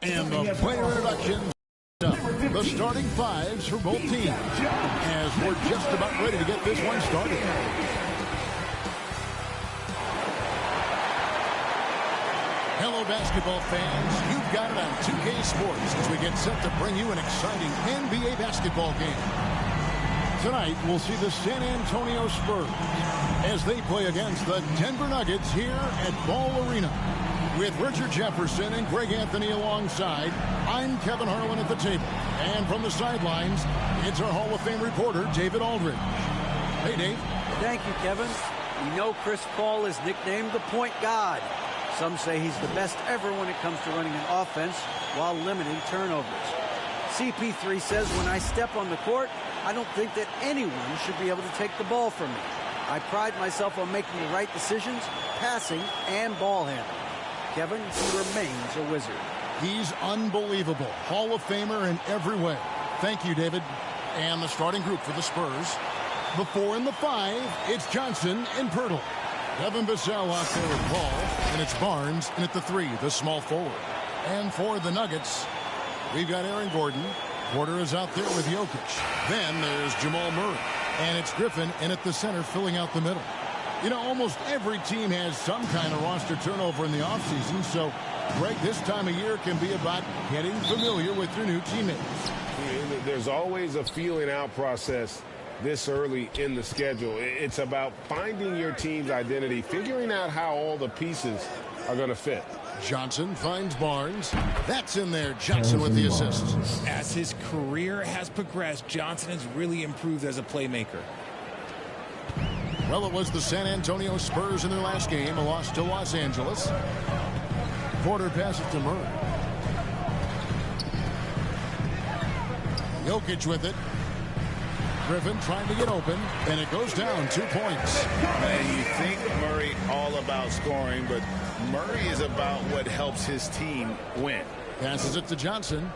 And the player introduction. The starting fives for both teams as we're just about ready to get this one started. Hello, basketball fans. You've got it on 2K Sports as we get set to bring you an exciting NBA basketball game. Tonight, we'll see the San Antonio Spurs as they play against the Denver Nuggets here at Ball Arena. With Richard Jefferson and Greg Anthony alongside, I'm Kevin Harlan at the table. And from the sidelines, it's our Hall of Fame reporter, David Aldridge. Hey, Dave. Thank you, Kevin. We know Chris Paul is nicknamed the point god. Some say he's the best ever when it comes to running an offense while limiting turnovers. CP3 says, when I step on the court, I don't think that anyone should be able to take the ball from me. I pride myself on making the right decisions, passing and ball handling. Kevin, he remains a wizard. He's unbelievable. Hall of Famer in every way. Thank you, David. And the starting group for the Spurs. The 4 and the 5, it's Johnson and Pirtle. Devin Vassell out there with Paul, and it's Barnes, and at the 3, the small forward. And for the Nuggets, we've got Aaron Gordon. Porter is out there with Jokic. Then there's Jamal Murray. And it's Griffin, and at the center, filling out the middle. You know, almost every team has some kind of roster turnover in the offseason, so, Greg, this time of year can be about getting familiar with your new teammates. There's always a feeling out process this early in the schedule. It's about finding your team's identity, figuring out how all the pieces are going to fit. Johnson finds Barnes. That's in there. Johnson with the assist. As his career has progressed, Johnson has really improved as a playmaker. Well, it was the San Antonio Spurs in their last game, a loss to Los Angeles. Porter passes to Murray. Jokic with it. Griffin trying to get open, and it goes down 2 points. And you think Murray all about scoring, but Murray is about what helps his team win. Passes it to Johnson.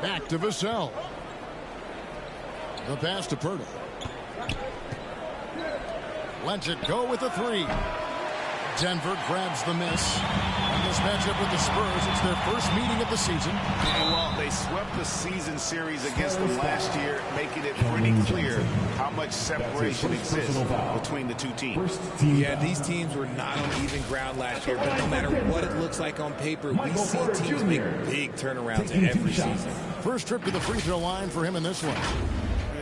Back to Vassell. The pass to Pirtle. Lets it go with a 3. Denver grabs the miss. And this matchup with the Spurs, it's their first meeting of the season. Well, they swept the season series against them last year, making it pretty clear how much separation exists between the two teams. Yeah, these teams were not on even ground last year, but no matter what it looks like on paper, we see teams make big turnarounds every season. First trip to the free throw line for him in this one.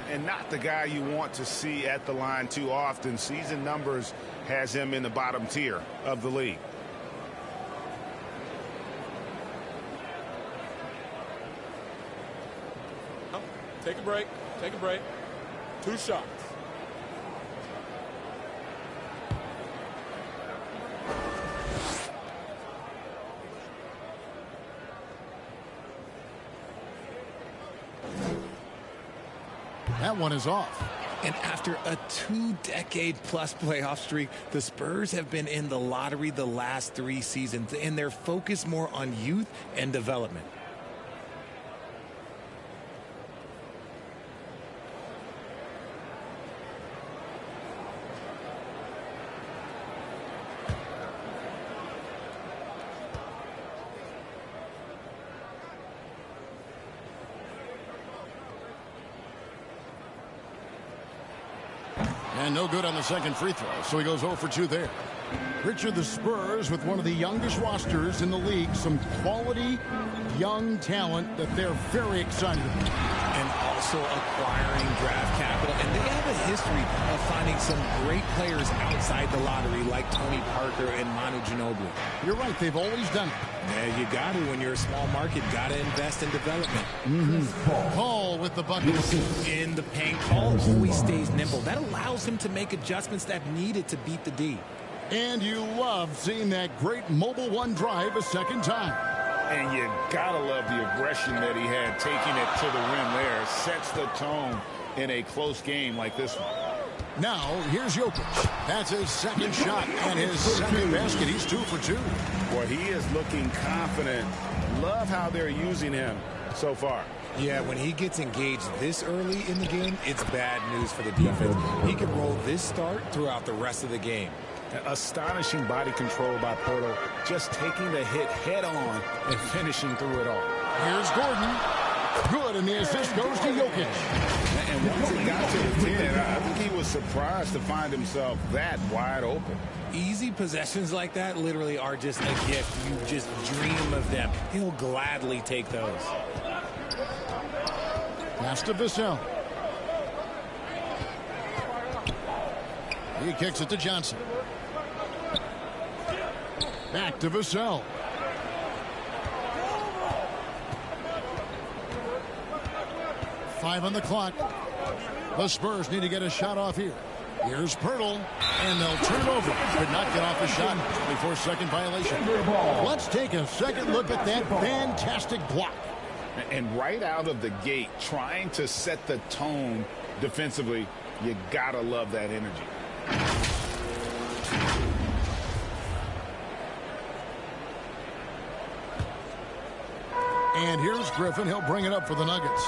And not the guy you want to see at the line too often. Season numbers has him in the bottom tier of the league. Take a break. Take a break. 2 shots. That one is off. And after a 2-decade-plus playoff streak, the Spurs have been in the lottery the last 3 seasons, and they're focused more on youth and development. And no good on the second free throw, so he goes 0 for 2 there. Richard, the Spurs with one of the youngest rosters in the league, some quality young talent that they're very excited about. And also acquiring draft capital. And they have a history of finding some great players outside the lottery, like Tony Parker and Manu Ginobili. You're right, they've always done it. Yeah, you got to when you're a small market. Got to invest in development. Paul with the bucket. In the paint, Paul always stays nimble. That allows him to make adjustments that needed to beat the D. And you love seeing that great mobile one drive a second time. And you gotta love the aggression that he had, taking it to the rim there. Sets the tone in a close game like this one. Now, here's Jokic. That's his second shot and his second basket. He's 2 for 2. Boy, he is looking confident. Love how they're using him so far. Yeah, when he gets engaged this early in the game, it's bad news for the defense. He can roll this start throughout the rest of the game. Astonishing body control by Pirtle, just taking the hit head on and finishing through it all. Here's Gordon. Good, and the assist goes to Jokic. And once it got to the 10, I think he was surprised to find himself that wide open. Easy possessions like that literally are just a gift. You just dream of them. He'll gladly take those. Pass to Vassell. He kicks it to Johnson. Back to Vassell. Five on the clock. The Spurs need to get a shot off here. Here's Pirtle, and they'll turn it over. Could not get off the shot. 24-second violation. Let's take a second look at that fantastic block. And right out of the gate, trying to set the tone defensively, you gotta love that energy. And here's Griffin. He'll bring it up for the Nuggets.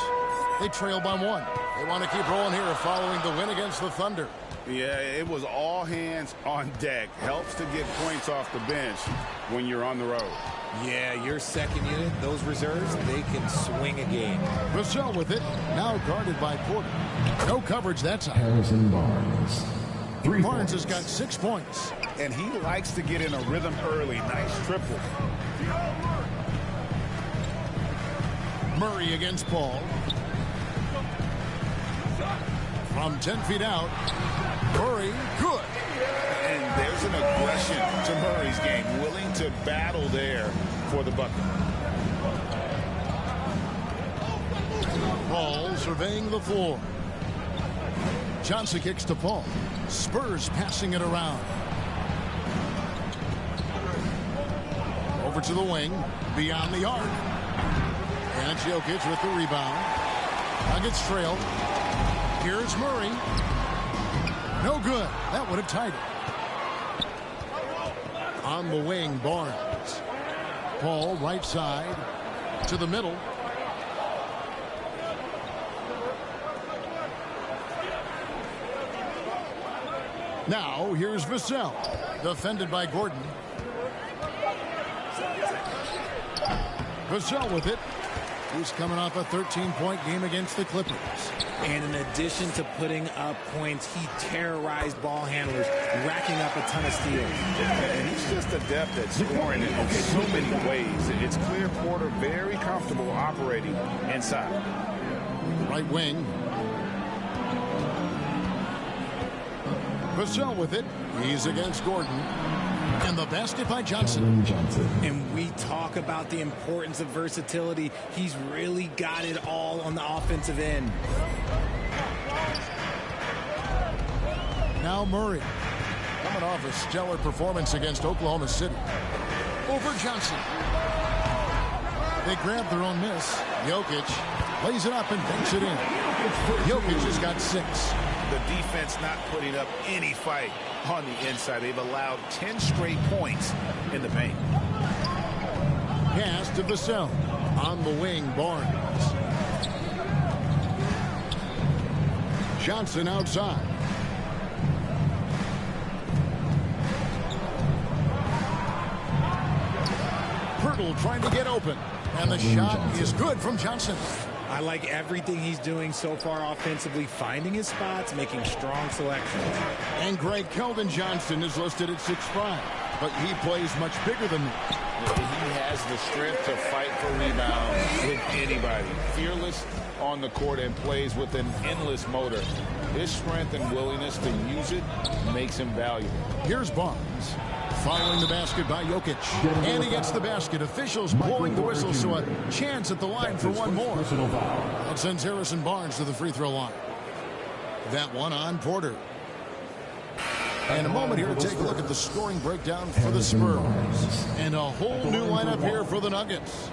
They trail by one. They want to keep rolling here following the win against the Thunder. Yeah, it was all hands on deck. Helps to get points off the bench when you're on the road. Yeah, your second unit, those reserves, they can swing a game. Vassell with it. Now guarded by Porter. No coverage that time. Harrison Barnes. Barnes has got 6 points. And he likes to get in a rhythm early. Nice triple. Murray against Paul. From 10 feet out. Murray, good. And there's an aggression to Murray's game. Willing to battle there for the bucket. Paul surveying the floor. Johnson kicks to Paul. Spurs passing it around. Over to the wing. Beyond the arc. And it's Jokic with the rebound. Nuggets trail. Here's Murray. No good. That would have tied it. On the wing, Barnes. Paul, right side. To the middle. Now, here's Vassell. Defended by Gordon. Vassell with it. He's coming off a 13-point game against the Clippers. And in addition to putting up points, he terrorized ball handlers, racking up a ton of steals. And he's just adept at scoring in so many ways. It's clear Porter very comfortable operating inside. Right wing. Vassell with it. He's against Gordon. And the basket by Johnson. And we talk about the importance of versatility. He's really got it all on the offensive end. Now Murray. Coming off a stellar performance against Oklahoma City. Over Johnson. They grab their own miss. Jokic lays it up and banks it in. Jokic has got 6. The defense not putting up any fight on the inside. They've allowed 10 straight points in the paint. Pass to Vassell. On the wing, Barnes. Johnson outside. Pirtle trying to get open. And the shot is good from Johnson. I like everything he's doing so far offensively, finding his spots, making strong selections. And Greg Keldon Johnson is listed at 6'5", but he plays much bigger than that. He has the strength to fight for rebounds with anybody. Fearless on the court and plays with an endless motor. His strength and willingness to use it makes him valuable. Here's Barnes. Following the basket by Jokic. And he gets the basket. Officials blowing the whistle, so a chance at the line for one more. That sends Harrison Barnes to the free throw line. That one on Porter. And a moment here to take a look at the scoring breakdown for the Spurs. And a whole new lineup here for the Nuggets.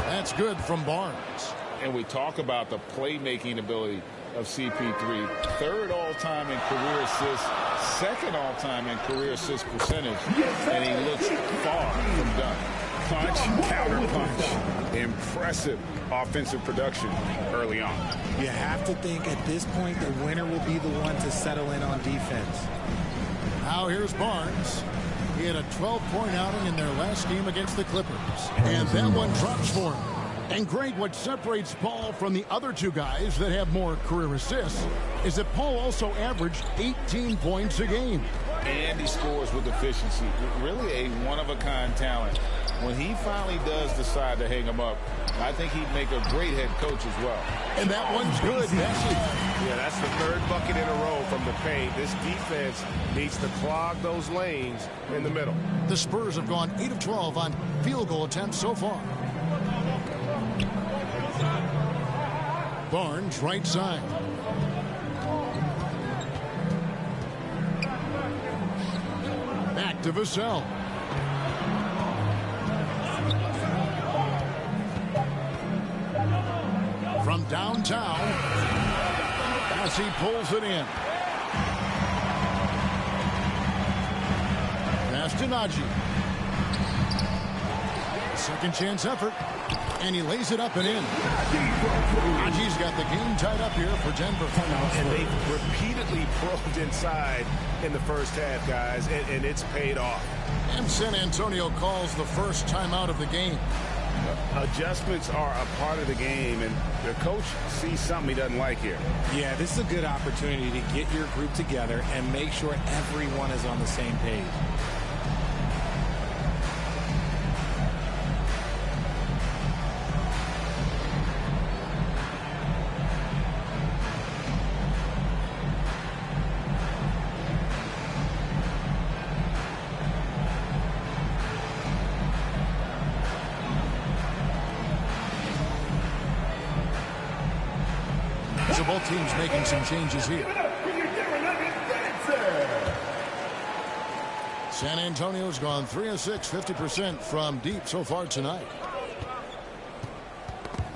That's good from Barnes. And we talk about the playmaking ability of CP3. 3rd all-time in career assists, 2nd all-time in career assist percentage, and he looks far from done. Punch, counter punch. Impressive offensive production early on. You have to think at this point the winner will be the one to settle in on defense. Now here's Barnes. He had a 12-point outing in their last game against the Clippers. And that one drops for him. And Greg, what separates Paul from the other two guys that have more career assists is that Paul also averaged 18 points a game. And he scores with efficiency. Really a one-of-a-kind talent. When he finally does decide to hang him up, I think he'd make a great head coach as well. And that one's good. Yeah, that's the third bucket in a row from the paint. This defense needs to clog those lanes in the middle. The Spurs have gone 8 of 12 on field goal attempts so far. Barnes, right side. Back to Vassell. From downtown, as he pulls it in. Pass to Najee. Second chance effort. And he lays it up and in. Najee's got the game tied up here for Denver. And they've repeatedly probed inside in the first half, guys, and it's paid off. And San Antonio calls the first timeout of the game. Adjustments are a part of the game, and the coach sees something he doesn't like here. Yeah, this is a good opportunity to get your group together and make sure everyone is on the same page. So both teams making some changes here. San Antonio's gone 3 of 6, 50% from deep so far tonight.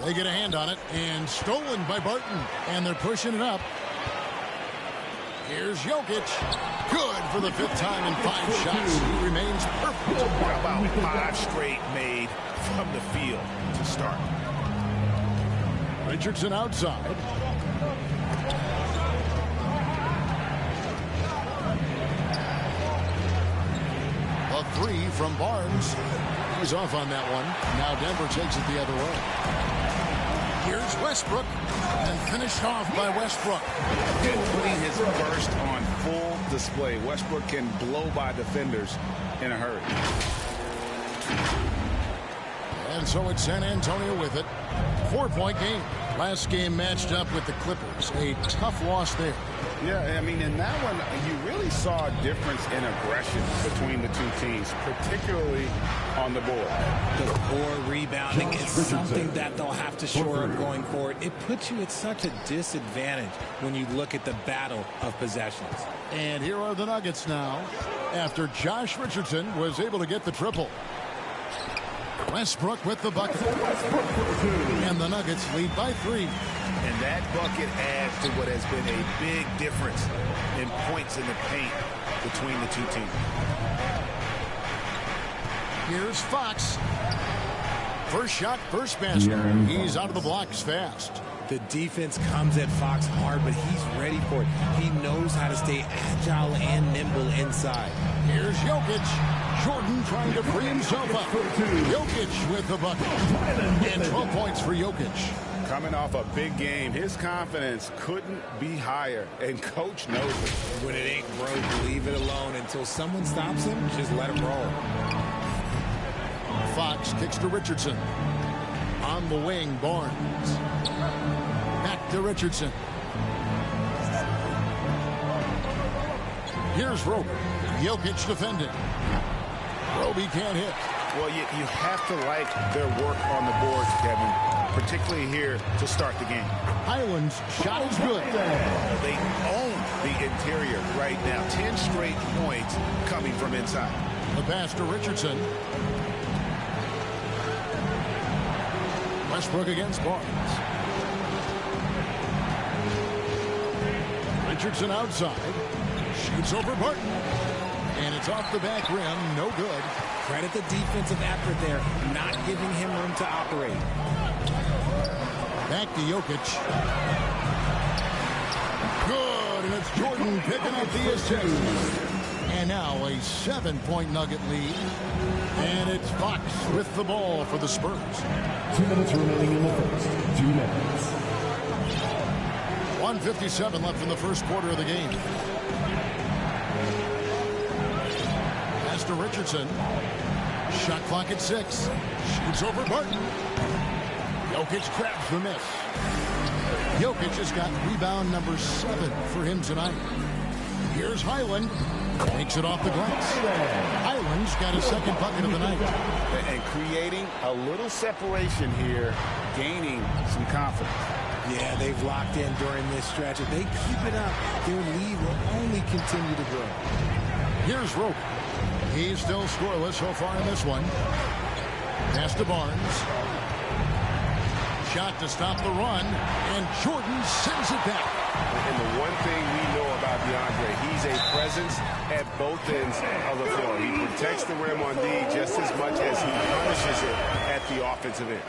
They get a hand on it, and stolen by Barton, and they're pushing it up. Here's Jokic. Good for the 5th time in 5 shots. He remains perfect. How about 5 straight made from the field to start? Richardson outside. A 3 from Barnes. He's off on that one. Now Denver takes it the other way. Here's Westbrook. And finished off by Westbrook. And putting his burst on full display. Westbrook can blow by defenders in a hurry. And so it's San Antonio with it. 4-point game. Last game matched up with the Clippers. A tough loss there. Yeah, I mean, in that one, you really saw a difference in aggression between the two teams, particularly on the board. The poor rebounding is something that they'll have to shore up going forward. It puts you at such a disadvantage when you look at the battle of possessions. And here are the Nuggets now, after Josh Richardson was able to get the triple. Westbrook with the bucket. And the Nuggets lead by 3. And that bucket adds to what has been a big difference in points in the paint between the two teams. Here's Fox. First shot, first basket. He's out of the blocks fast. The defense comes at Fox hard, but he's ready for it. He knows how to stay agile and nimble inside. Here's Jokic. Jordan trying to free himself up. Jokic with the bucket. And 12 points for Jokic. Coming off a big game, his confidence couldn't be higher, and coach knows it. When it ain't broke, leave it alone. Until someone stops him, just let him roll. Fox kicks to Richardson. On the wing, Barnes. Back to Richardson. Here's Roby. Jokic defending. Roby can't hit. Well, you have to like their work on the boards, Kevin, particularly here to start the game. Highland's shot is good. They own the interior right now. 10 straight points coming from inside. The pass to Richardson. Westbrook against Barnes. Richardson outside. Shoots over Barton. And it's off the back rim. No good. Credit the defensive effort there, not giving him room to operate. Back to Jokic. Good, and it's Jordan picking up the assist. And now a 7-point Nugget lead. And it's Fox with the ball for the Spurs. 2 minutes remaining in the first. 2 minutes. 1:57 left in the first quarter of the game. Pass to Richardson. Shot clock at 6. Shoots over Barton. Jokic grabs the miss. Jokic has got rebound number 7 for him tonight. Here's Highland. Takes it off the glass. Highland's got his second bucket of the night. And creating a little separation here, gaining some confidence. Yeah, they've locked in during this stretch. If they keep it up, their lead will only continue to grow. Here's Rope. He's still scoreless so far in this one. Pass to Barnes. Shot to stop the run, and Jordan sends it back. And the one thing we know about DeAndre, he's a presence at both ends of the floor. He protects the rim on D just as much as he punishes it at the offensive end.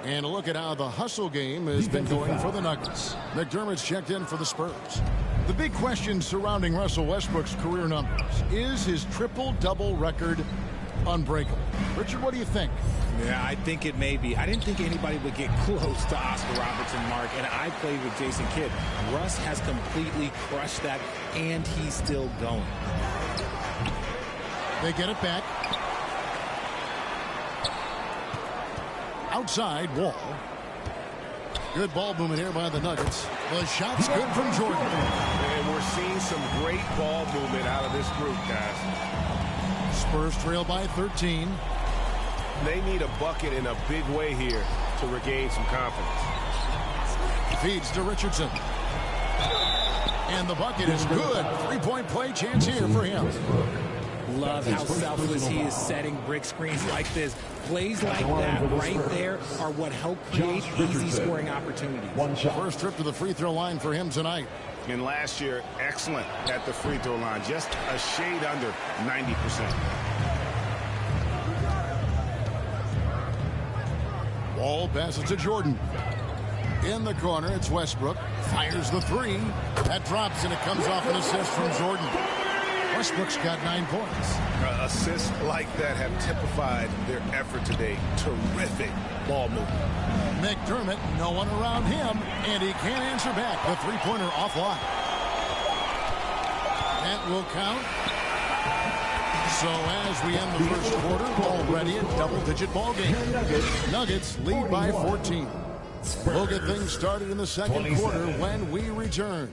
And a look at how the hustle game has been going for the Nuggets. McDermott's checked in for the Spurs. The big question surrounding Russell Westbrook's career numbers is his triple-double record unbreakable. Richard, what do you think? Yeah, I think it may be. I didn't think anybody would get close to Oscar Robertson, Mark, and I played with Jason Kidd. Russ has completely crushed that, and he's still going. They get it back. Outside, Wall. Good ball movement here by the Nuggets. The shot's good from Jordan. And we're seeing some great ball movement out of this group, guys. Spurs trail by 13. They need a bucket in a big way here to regain some confidence. Feeds to Richardson. And the bucket is good. 3-point play chance here for him. Love how selfless he is setting brick screens like this. Plays like that right there are what help create easy scoring opportunities. First trip to the free throw line for him tonight. And last year, excellent at the free throw line. Just a shade under 90%. Ball passes to Jordan. In the corner, it's Westbrook. Fires the 3. That drops, and it comes off an assist from Jordan. Westbrook's got 9 points. Assists like that have typified their effort today. Terrific ball movement. McDermott, no one around him, and he can't answer back. The three-pointer offline. That will count. So as we end the first quarter, already a double-digit ball game. Nuggets lead by 14. We'll get things started in the second quarter when we return.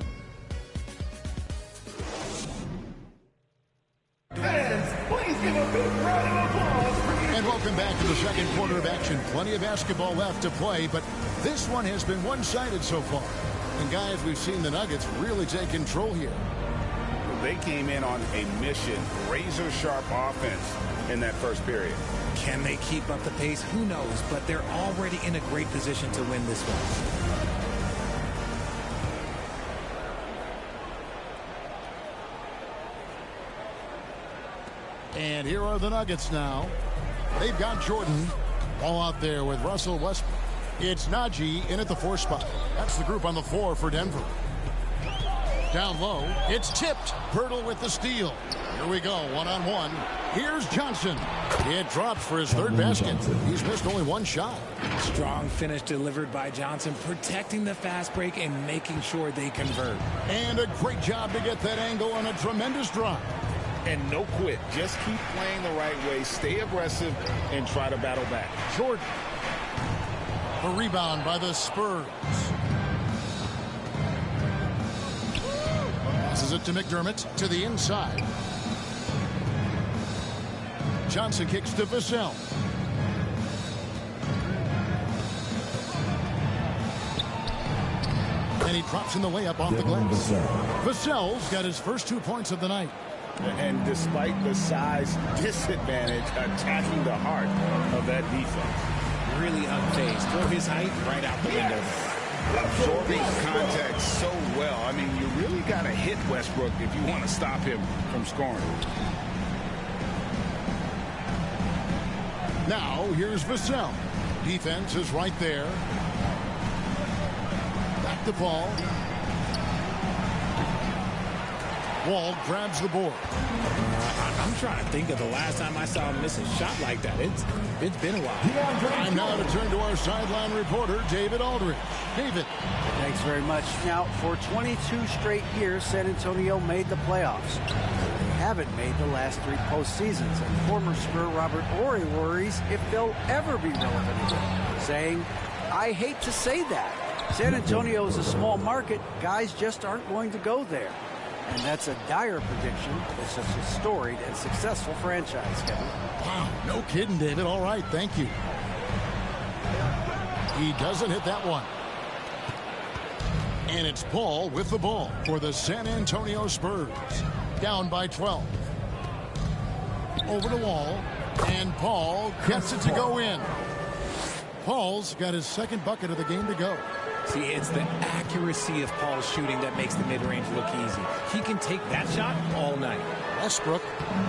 Please give a big round of applause. And welcome back to the second quarter of action. Plenty of basketball left to play, but this one has been one-sided so far. And guys, we've seen the Nuggets really take control here. They came in on a mission, razor-sharp offense in that first period. Can they keep up the pace? Who knows? But they're already in a great position to win this one. And here are the Nuggets now. They've got Jordan all out there with Russell Westbrook. It's Najee in at the 4 spot. That's the group on the floor for Denver. Down low, it's tipped. Pirtle with the steal. Here we go, one-on-one. Here's Johnson. It drops for his 3rd basket. He's missed only 1 shot. Strong finish delivered by Johnson, protecting the fast break and making sure they convert. And a great job to get that angle on a tremendous drive. And no quit. Just keep playing the right way, stay aggressive, and try to battle back. Jordan. The rebound by the Spurs. Passes it to McDermott to the inside. Johnson kicks to Vassell. And he drops in the layup off the glass. Vassell's got his first 2 points of the night. And despite the size disadvantage, attacking the heart of that defense. Really unfazed. Throw his height right out the window. Absorbing contact so well. I mean, you really got to hit Westbrook if you want to stop him from scoring. Now, here's Vassell. Defense is right there. Back to Paul. Wall grabs the board. I'm trying to think of the last time I saw him miss a shot like that. It's been a while. Time now to turn to our sideline reporter, David Aldridge. David. Thanks very much. Now, for 22 straight years, San Antonio made the playoffs. They haven't made the last 3 postseasons, and former Spur Robert Horry worries if they'll ever be relevant again, saying, I hate to say that. San Antonio is a small market. Guys just aren't going to go there. And that's a dire prediction for such a storied and successful franchise, Kevin. Wow, no kidding, David. All right, thank you. He doesn't hit that one. And it's Paul with the ball for the San Antonio Spurs. Down by 12. Over to Wall. And Paul gets it to go in. Paul's got his second bucket of the game to go. See, it's the accuracy of Paul's shooting that makes the mid-range look easy. He can take that shot all night. Westbrook,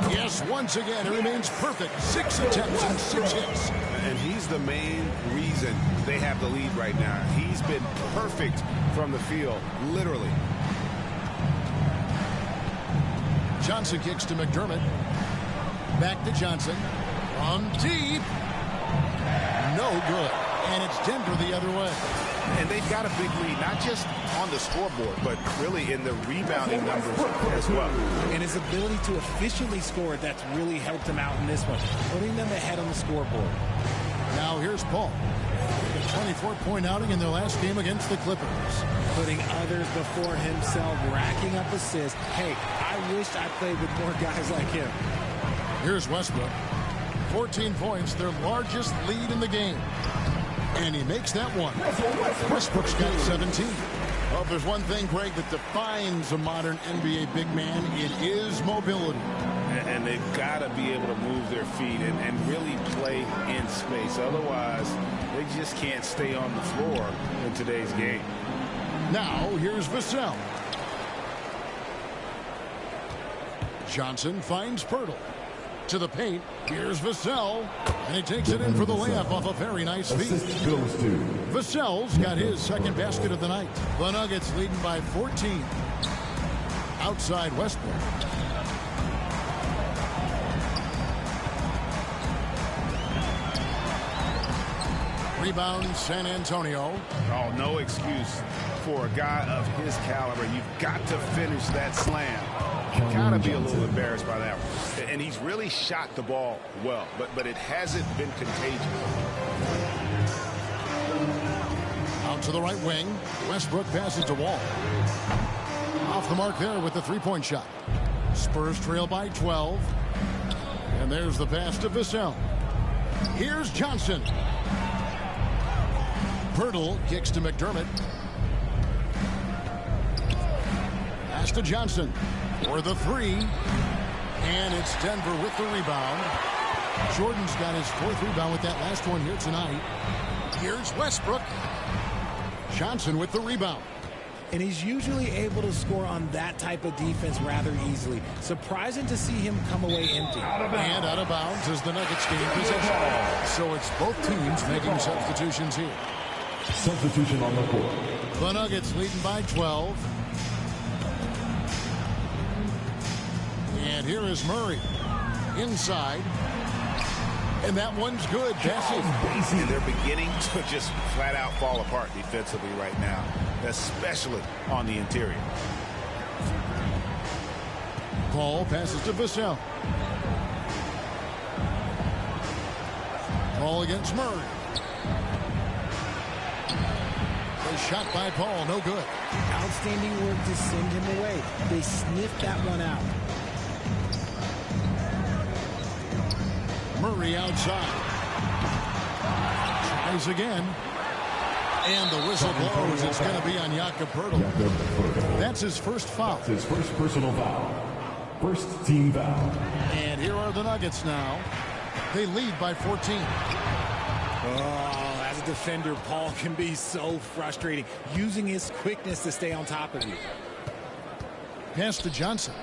yes, once again, it remains perfect. 6 attempts and 6 hits. And he's the main reason they have the lead right now. He's been perfect from the field, literally. Johnson kicks to McDermott. Back to Johnson. From deep. No good. And it's Denver the other way. And they've got a big lead, not just on the scoreboard, but really in the rebounding numbers as well. And his ability to efficiently score, that's really helped him out in this one, putting them ahead on the scoreboard. Now here's Paul. A 24-point outing in their last game against the Clippers. Putting others before himself, racking up assists. Hey, I wish I played with more guys like him. Here's Westbrook. 14 points, their largest lead in the game. And he makes that one. Westbrook's got 17. Well, if there's one thing, Greg, that defines a modern NBA big man, it is mobility. And they've got to be able to move their feet and really play in space. Otherwise, they just can't stay on the floor in today's game. Now, here's Vassell. Johnson finds Pirtle. To the paint, here's Vassell, and he takes it in for the layup off a very nice feed. Vassell's got his second basket of the night. The Nuggets leading by 14. Outside Westbrook. Rebound San Antonio. Oh, no excuse for a guy of his caliber. You've got to finish that slam. You've got to be a little embarrassed by that one. And he's really shot the ball well, but it hasn't been contagious. Out to the right wing. Westbrook passes to Wall. Off the mark there with the three-point shot. Spurs trail by 12. And there's the pass to Vassell. Here's Johnson. Pirtle kicks to McDermott. Pass to Johnson for the three. And it's Denver with the rebound. Jordan's got his fourth rebound with that last one here tonight. Here's Westbrook. Johnson with the rebound. And he's usually able to score on that type of defense rather easily. Surprising to see him come away empty. And out of bounds as the Nuggets gain possession. So it's both teams making substitutions here. Substitution on the court. The Nuggets leading by 12. And here is Murray. Inside. And that one's good. Jesse. And they're beginning to just flat out fall apart defensively right now, especially on the interior. Paul passes to Vassell. Paul against Murray. A shot by Paul, no good. Outstanding work to send him away. They sniffed that one out. Murray outside. Tries again. And the whistle blows. It's going to be on Jakob Pirtle. That's his first foul. His first personal foul. First team foul. And here are the Nuggets now. They lead by 14. Oh, as a defender, Paul can be so frustrating, using his quickness to stay on top of you. Pass to Johnson.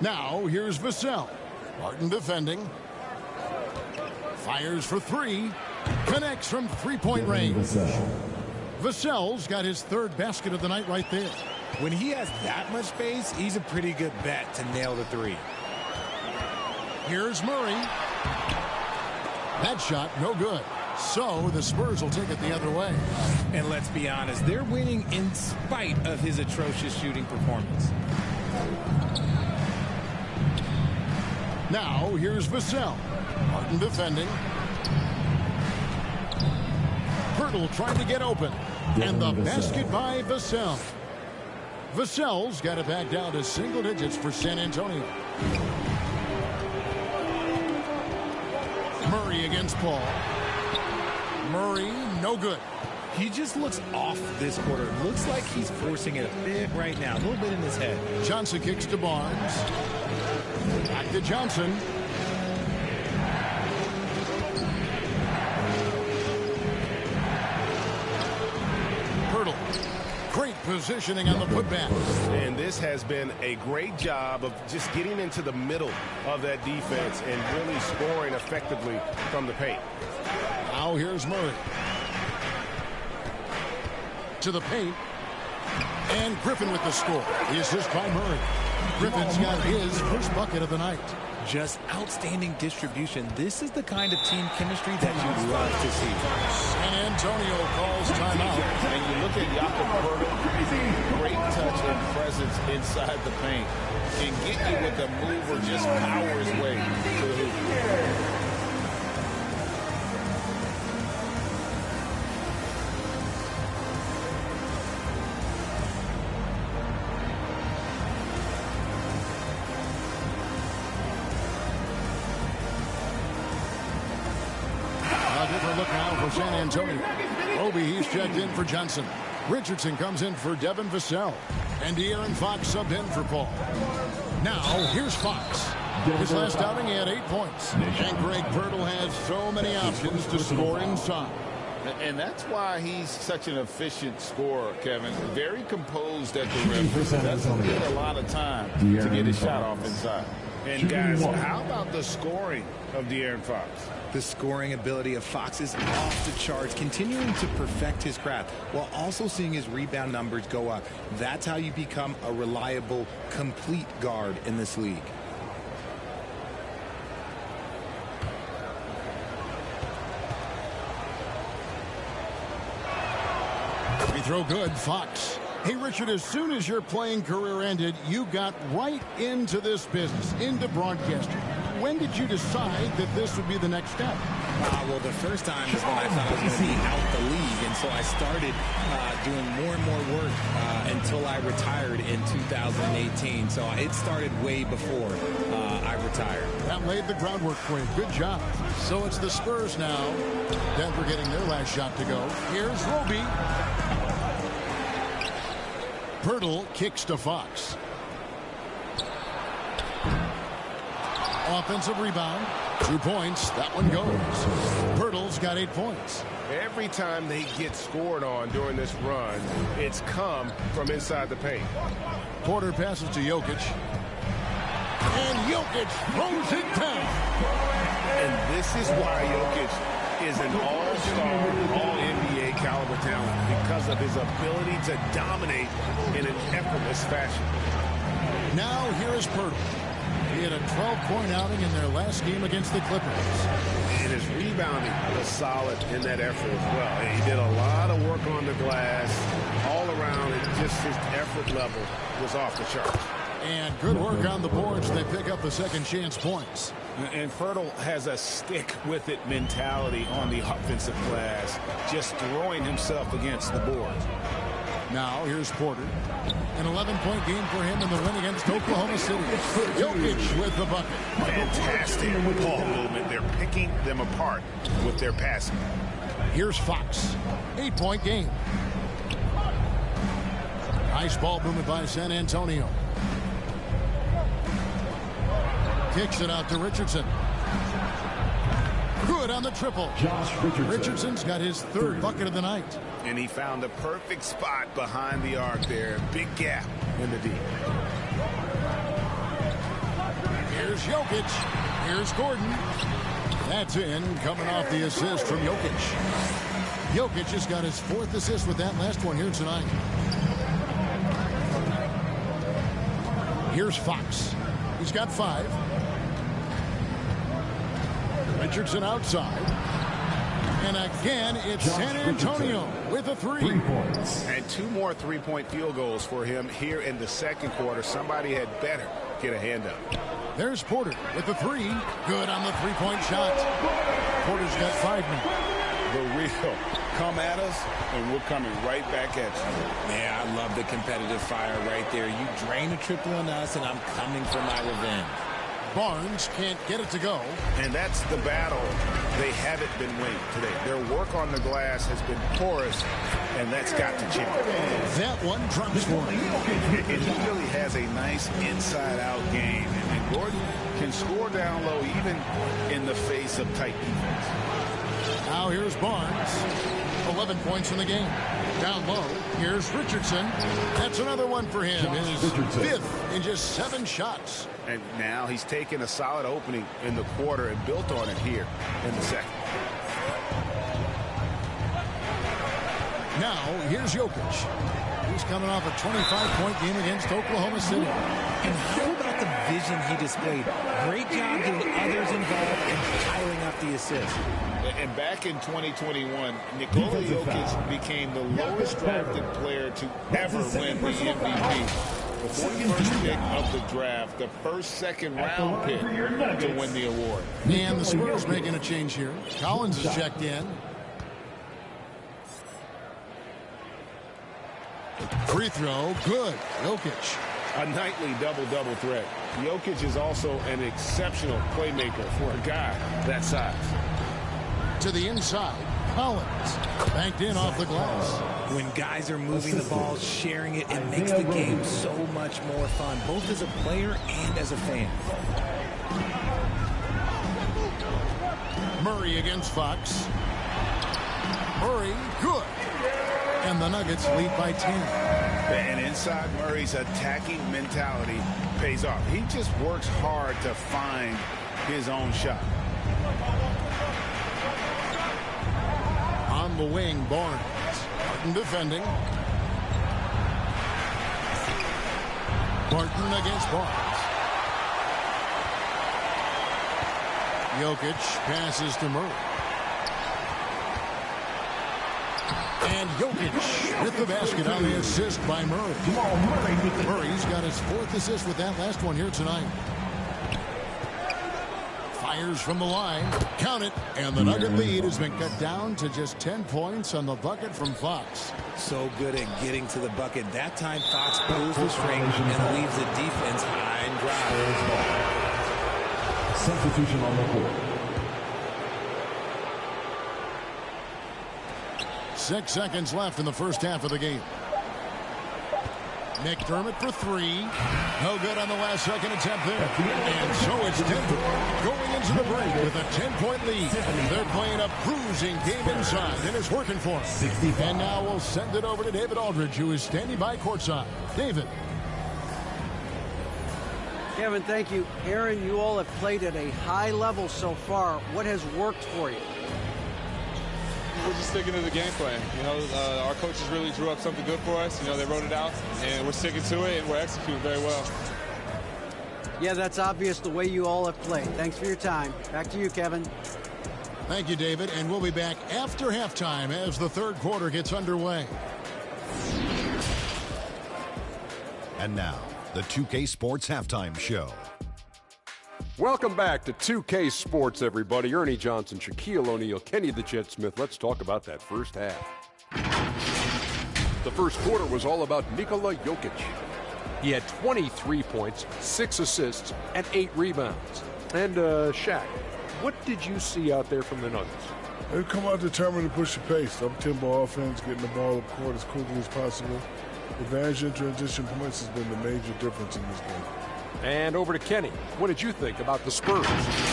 Now, here's Vassell. Martin defending. Fires for three. Connects from three-point range. Vassell's got his third basket of the night right there. When he has that much space, he's a pretty good bet to nail the three. Here's Murray. That shot, no good. So the Spurs will take it the other way. And let's be honest, they're winning in spite of his atrocious shooting performance. Now, here's Vassell. Martin defending. Pirtle trying to get open. And the basket by Vassell. Vassell's got it back down to single digits for San Antonio. Murray against Paul. Murray, no good. He just looks off this quarter. Looks like he's forcing it a bit right now. A little bit in his head. Johnson kicks to Barnes. Back to Johnson. Pirtle. Great positioning on the putback. And this has been a great job of just getting into the middle of that defense and really scoring effectively from the paint. Now here's Murray. To the paint. And Griffin with the score. The assist by Murray. Griffin's got his first bucket of the night. Just outstanding distribution. This is the kind of team chemistry that you love to see. San Antonio calls timeout. And you look at Jakob, great touch and presence inside the paint. Can get you with a move or just power his way to the hoop. Look now for San Antonio. Obi, he's checked in for Johnson. Richardson comes in for Devin Vassell. And De'Aaron Fox subbed in for Paul. Now, here's Fox. His last outing, he had 8 points. And Greg Pirtle has so many options to score inside. And that's why he's such an efficient scorer, Kevin. Very composed at the rim. Doesn't get a lot of time to get his shot off inside. And guys, how about the scoring of De'Aaron Fox? The scoring ability of Fox is off the charts, continuing to perfect his craft while also seeing his rebound numbers go up. That's how you become a reliable, complete guard in this league. Free throw good, Fox. Hey, Richard, as soon as your playing career ended, you got right into this business, into broadcasting. When did you decide that this would be the next step? Well, the first time is when I thought I was going to be out the league, and so I started doing more and more work until I retired in 2018. So it started way before I retired. That laid the groundwork for you. Good job. So it's the Spurs now. Denver getting their last shot to go. Here's Roby. Pirtle kicks to Fox. Offensive rebound. 2 points. That one goes. Pirtle's got 8 points. Every time they get scored on during this run, it's come from inside the paint. Porter passes to Jokic. And Jokic throws it down. And this is why Jokic is an all-star, all-NBA caliber talent, because of his ability to dominate in an effortless fashion. Now here is Pirtle. He had a 12-point outing in their last game against the Clippers. And his rebounding was solid in that effort as well. He did a lot of work on the glass all around, and just his effort level was off the charts. And good work on the boards. They pick up the second chance points. And Pirtle has a stick-with-it mentality on the offensive glass, just throwing himself against the boards. Now here's Porter. An 11-point game for him in the win against Oklahoma City. Jokic with the bucket. Fantastic ball movement. They're picking them apart with their passing. Here's Fox. 8-point game. Nice ball movement by San Antonio. Kicks it out to Richardson. Good on the triple. Richardson's got his third bucket of the night. And he found the perfect spot behind the arc there. Big gap in the D. Here's Jokic. Here's Gordon. That's in, coming off the assist from Jokic. Jokic has got his 4th assist with that last one here tonight. Here's Fox. He's got 5. Richardson outside. And again, it's San Antonio with a 3. 3 points. And 2 more three-point field goals for him here in the second quarter. Somebody had better get a hand up. There's Porter with the 3. Good on the 3-point shot. Porter's got 5 now. The real come at us, and we're coming right back at you. Yeah, I love the competitive fire right there. You drain a triple on us, and I'm coming for my revenge. Barnes can't get it to go. And that's the battle they haven't been winning today. Their work on the glass has been porous, and that's got to change. That one drops for him. And he really has a nice inside-out game. And Gordon can score down low even in the face of tight defense. Now here's Barnes. 11 points in the game. Down low, here's Richardson. That's another one for him. His 5th in just 7 shots. And now he's taken a solid opening in the quarter and built on it here in the second. Now here's Jokic. He's coming off a 25-point game against Oklahoma City. And how about the vision he displayed? Great job getting others involved and piling up the assist. And back in 2021, Nikola Jokic became the lowest drafted player to ever win the MVP. The 41st pick of the draft, the first second-round pick to win the award. And the Spurs making a change here. Collins is checked in. Free throw, good. Jokic. A nightly double-double threat. Jokic is also an exceptional playmaker for a guy that size. To the inside, Collins banked in off the glass. When guys are moving the ball, sharing it, it makes the game so much more fun, both as a player and as a fan. Murray against Fox. Murray, good. And the Nuggets lead by 10. And inside Murray's attacking mentality pays off. He just works hard to find his own shot. On the wing, Barnes. Barton defending. Barton against Barnes. Jokic passes to Murray. And Jokic with the basket on the assist by Murray. Murray's got his 4th assist with that last one here tonight. Fires from the line. Count it. And the Nugget lead has been cut down to just 10 points on the bucket from Fox. So good at getting to the bucket. That time Fox pulls the string and leaves the defense high and dry. Substitution on the court. 6 seconds left in the first half of the game. McDermott for 3. No good on the last second attempt there. And so it's Denver going into the break with a 10-point lead. They're playing a bruising game inside, and it's working for them. And now we'll send it over to David Aldridge, who is standing by courtside. David. Kevin, thank you. Aaron, you all have played at a high level so far. What has worked for you? We're just sticking to the game plan. You know, our coaches really drew up something good for us. You know, they wrote it out, and we're sticking to it, and we're executing very well. Yeah, that's obvious the way you all have played. Thanks for your time. Back to you, Kevin. Thank you, David. And we'll be back after halftime as the third quarter gets underway. And now, the 2K Sports Halftime Show. Welcome back to 2K Sports, everybody. Ernie Johnson, Shaquille O'Neal, Kenny the Jet Smith. Let's talk about that first half. The first quarter was all about Nikola Jokic. He had 23 points, 6 assists, and 8 rebounds. And, Shaq, what did you see out there from the Nuggets? They come out determined to push the pace. Up-tempo offense, getting the ball up court as quickly as possible. Advantage in transition points has been the major difference in this game. And over to Kenny. What did you think about the Spurs?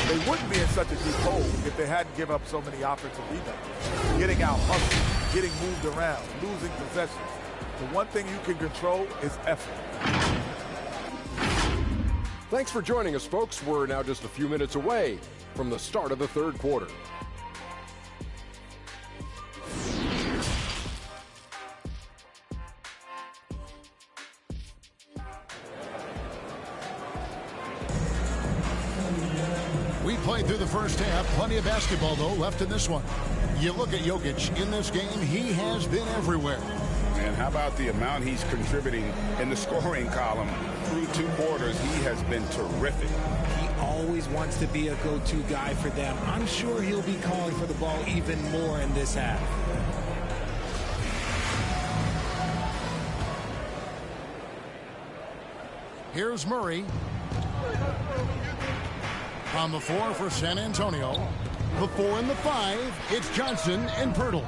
They wouldn't be in such a deep hole if they hadn't given up so many offensive rebounds. Getting out hustled, getting moved around, losing possessions. The one thing you can control is effort. Thanks for joining us, folks. We're now just a few minutes away from the start of the third quarter. We played through the first half. Plenty of basketball, though, left in this one. You look at Jokic in this game, he has been everywhere. And how about the amount he's contributing in the scoring column? Through 2 quarters, he has been terrific. He always wants to be a go-to guy for them. I'm sure he'll be calling for the ball even more in this half. Here's Murray. On the 4 for San Antonio. The 4 and the 5, it's Johnson and Pirtle.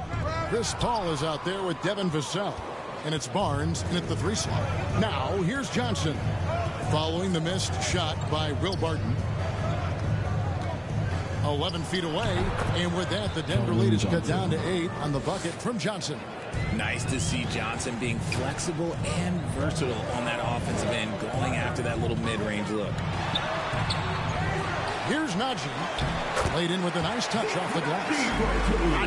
Chris Paul is out there with Devin Vassell. And it's Barnes in at the 3 slot. Now, here's Johnson. Following the missed shot by Will Barton. 11 feet away. And with that, the Denver lead is cut down to 8 on the bucket from Johnson. Nice to see Johnson being flexible and versatile on that offensive end, going after that little mid-range look. Here's Najee. Played in with a nice touch off the glass.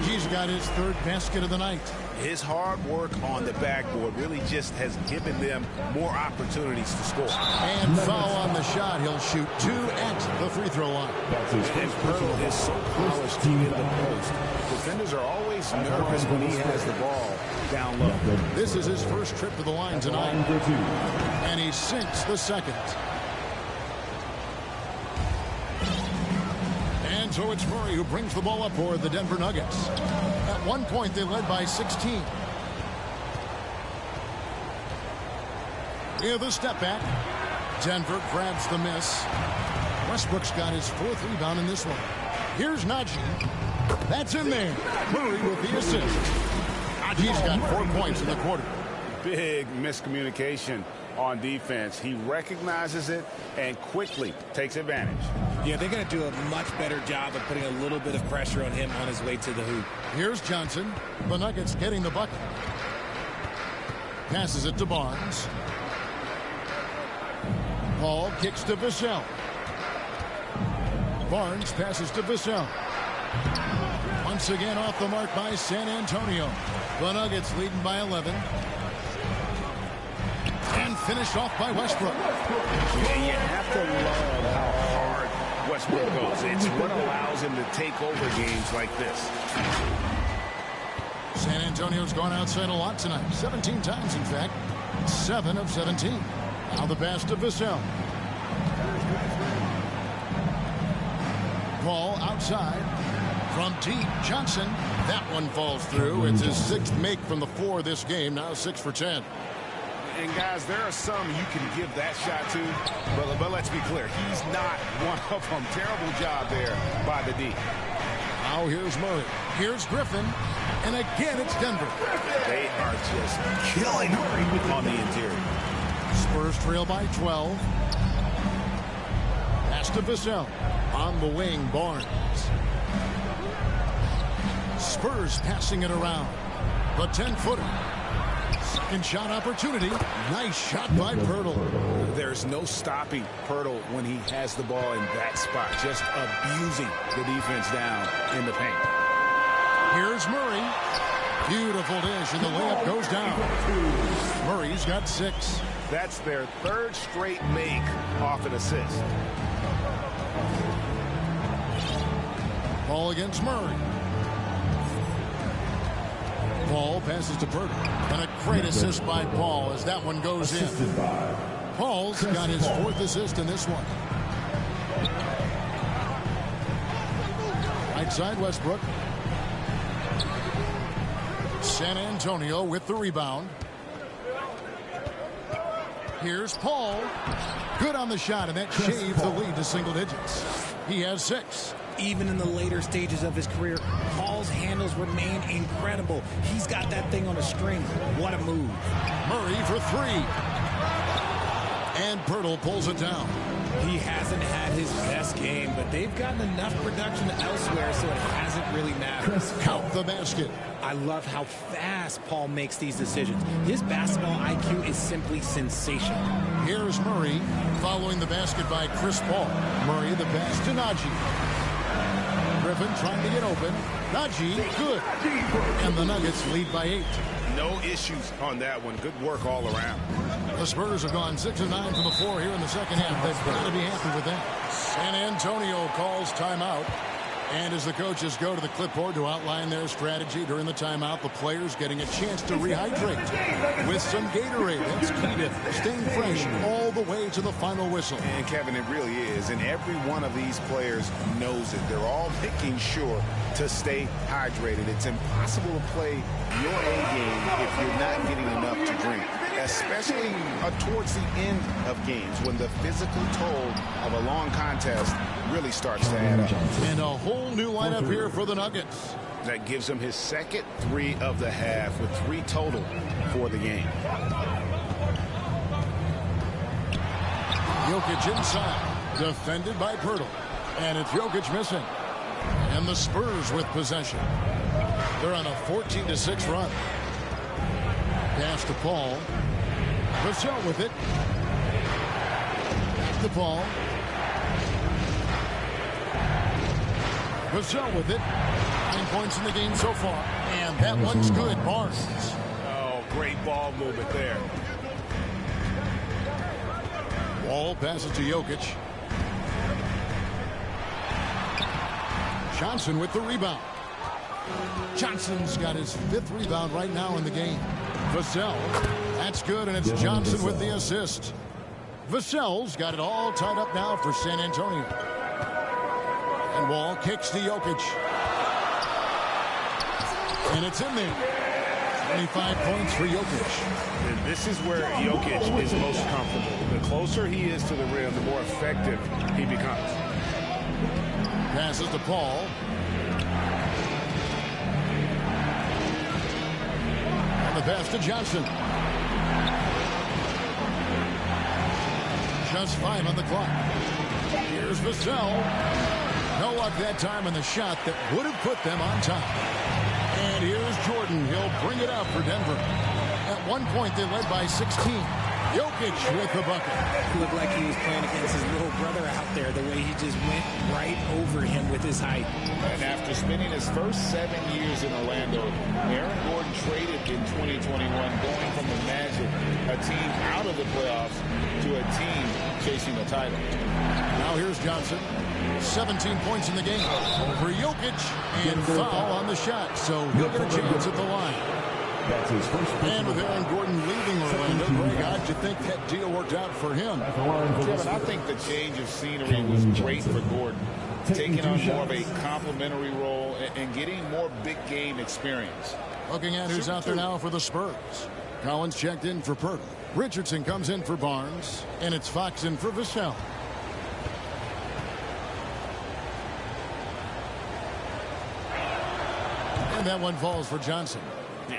Najee's got his 3rd basket of the night. His hard work on the backboard really just has given them more opportunities to score. And foul on the shot. He'll shoot 2 at the free throw line. And Pirtle is so polished in the post. Defenders are always nervous when he has the ball down low. This is his first trip to the line tonight. And he sinks the second. And so it's Murray who brings the ball up for the Denver Nuggets. At one point, they led by 16. Here, the step back. Denver grabs the miss. Westbrook's got his 4th rebound in this one. Here's Najee. That's in there. Murray with the assist. Najee's got 4 points in the quarter. Big miscommunication on defense. He recognizes it and quickly takes advantage. Yeah, they're going to do a much better job of putting a little bit of pressure on him on his way to the hoop. Here's Johnson. The Nuggets getting the bucket. Passes it to Barnes. Paul kicks to Vassell. Barnes passes to Vassell. Once again off the mark by San Antonio. The Nuggets leading by 11. And finished off by Westbrook. And you have to love how hard Westbrook goes. It's what allows him to take over games like this. San Antonio's gone outside a lot tonight. 17 times, in fact. 7 of 17. Now the pass to Vassell. Ball outside. From deep, Johnson. That one falls through. It's his 6th make from the floor this game. Now 6 for 10. And guys, there are some you can give that shot to, but let's be clear, he's not one of them. Terrible job there by the D. Now here's Murray. Here's Griffin. And again, it's Denver. They are just killing on the interior. Spurs trail by 12. Pass to Vassell. On the wing, Barnes. Spurs passing it around. The 10-footer. Second shot opportunity. Nice shot by Pirtle. There's no stopping Pirtle when he has the ball in that spot. Just abusing the defense down in the paint. Here's Murray. Beautiful dish, and the layup goes down. Murray's got 6. That's their 3rd straight make off an assist. Ball against Murray. Paul passes to Pirtle. And a great assist by Paul as that one goes in. Paul's got his 4th assist in this one. Right side, Westbrook. San Antonio with the rebound. Here's Paul. Good on the shot, and that shaves the lead to single digits. He has 6. Even in the later stages of his career, Paul's handles remain incredible. He's got that thing on a string. What a move. Murray for 3. And Pirtle pulls it down. He hasn't had his best game, but they've gotten enough production elsewhere, so it hasn't really mattered. Count the basket. I love how fast Paul makes these decisions. His basketball IQ is simply sensational. Here's Murray following the basket by Chris Paul. Murray the pass to Najee. Griffin trying to get open. Najee, good. And the Nuggets lead by 8. No issues on that one. Good work all around. The Spurs have gone 6 of 9 from the floor here in the second half. They've got to be happy with that. San Antonio calls timeout. And as the coaches go to the clipboard to outline their strategy during the timeout, the players getting a chance to rehydrate with some Gatorade. That's key to staying fresh all the way to the final whistle. And Kevin, it really is. And every one of these players knows it. They're all making sure to stay hydrated. It's impossible to play your A game if you're not getting enough to drink, especially towards the end of games when the physical toll of a long contest really starts to add up. And a whole new lineup here for the Nuggets. That gives him his second 3 of the half with 3 total for the game. Jokic inside, defended by Pirtle. And it's Jokic missing. And the Spurs with possession. They're on a 14-6 run. Pass to Paul. Vassell with it. To Paul. Vassell with it. 9 points in the game so far. And that one's good. Barnes. Oh, great ball movement there. Wall passes to Jokic. Johnson with the rebound. Johnson's got his 5th rebound right now in the game. Vassell. That's good, and it's Johnson with the assist. Vassell's got it all tied up now for San Antonio. And Wall kicks to Jokic. And it's in there. 25 points for Jokic. And this is where Jokic is most comfortable. The closer he is to the rim, the more effective he becomes. Passes to Paul. And the pass to Johnson. Just 5 on the clock. Here's Vassell. No luck that time on the shot that would have put them on top. And here's Jordan. He'll bring it up for Denver. At one point, they led by 16. Jokic with the bucket. It looked like he was playing against his little brother out there, the way he just went right over him with his height. And after spending his first 7 years in Orlando, Aaron Gordon traded in 2021, going from the Magic, a team out of the playoffs, to a team chasing a title. Now here's Johnson. 17 points in the game for Jokic, and foul on the shot, so he'll get a chance at the line. And with Aaron Gordon leaving Orlando, Greg, how'd you think that deal worked out for him? Kevin, I think the change of scenery was great for Gordon, taking on more of a complimentary role and getting more big game experience. Looking at who's out there now for the Spurs. Collins checked in for Pirtle. Richardson comes in for Barnes, and it's Fox in for Vassell. And that one falls for Johnson.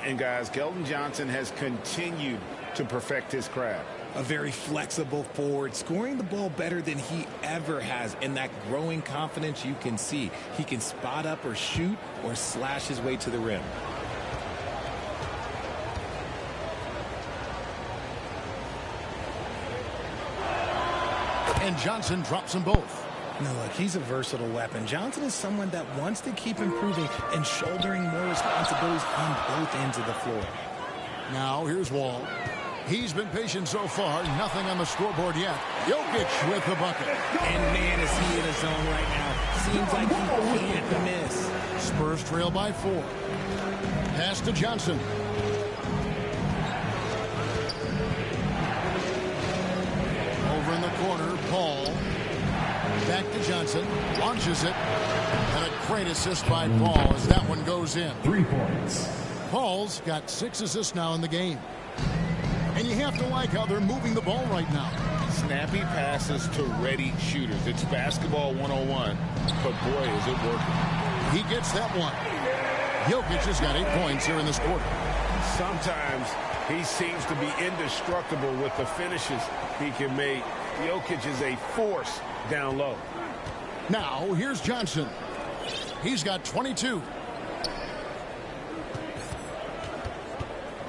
And guys, Keldon Johnson has continued to perfect his craft. A very flexible forward, scoring the ball better than he ever has. And that growing confidence you can see. He can spot up or shoot or slash his way to the rim. And Johnson drops them both. Now, look, he's a versatile weapon. Johnson is someone that wants to keep improving and shouldering more responsibilities on both ends of the floor. Now, here's Wall. He's been patient so far. Nothing on the scoreboard yet. Jokic with the bucket. And, man, is he in his zone right now. Seems like he can't miss. Spurs trail by 4. Pass to Johnson. Over in the corner, Paul. Back to Johnson. Launches it. And a great assist by Paul as that one goes in. 3 points. Paul's got 6 assists now in the game. And you have to like how they're moving the ball right now. Snappy passes to ready shooters. It's basketball 101, but boy, is it working. He gets that one. Jokic has got 8 points here in this quarter. Sometimes he seems to be indestructible with the finishes he can make. Jokic is a force down low. Now, here's Johnson. He's got 22.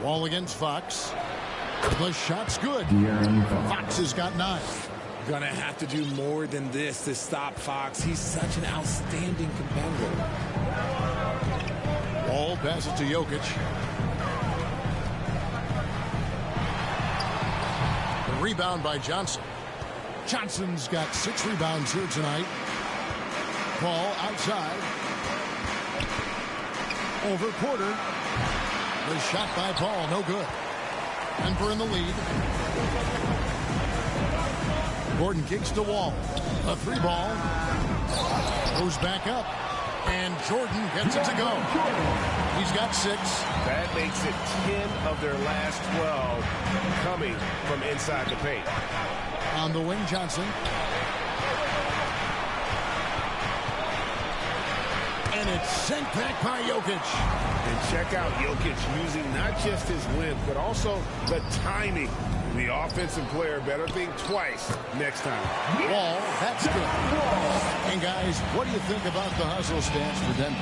Wall against Fox. The shot's good. Fox has got 9. Gonna have to do more than this to stop Fox. He's such an outstanding competitor. Wall passes to Jokic. The rebound by Johnson. Johnson's got 6 rebounds here tonight. Ball outside. Over Porter. The shot by Paul, no good. Denver in the lead. Gordon kicks to Wall. A 3-ball. Goes back up. And Jordan gets it to go. He's got 6. That makes it 10 of their last 12 coming from inside the paint. On the wing, Johnson. And it's sent back by Jokic. And check out Jokic using not just his length, but also the timing. The offensive player better think twice next time. Wall, that's good. And guys, what do you think about the hustle stance for Denver?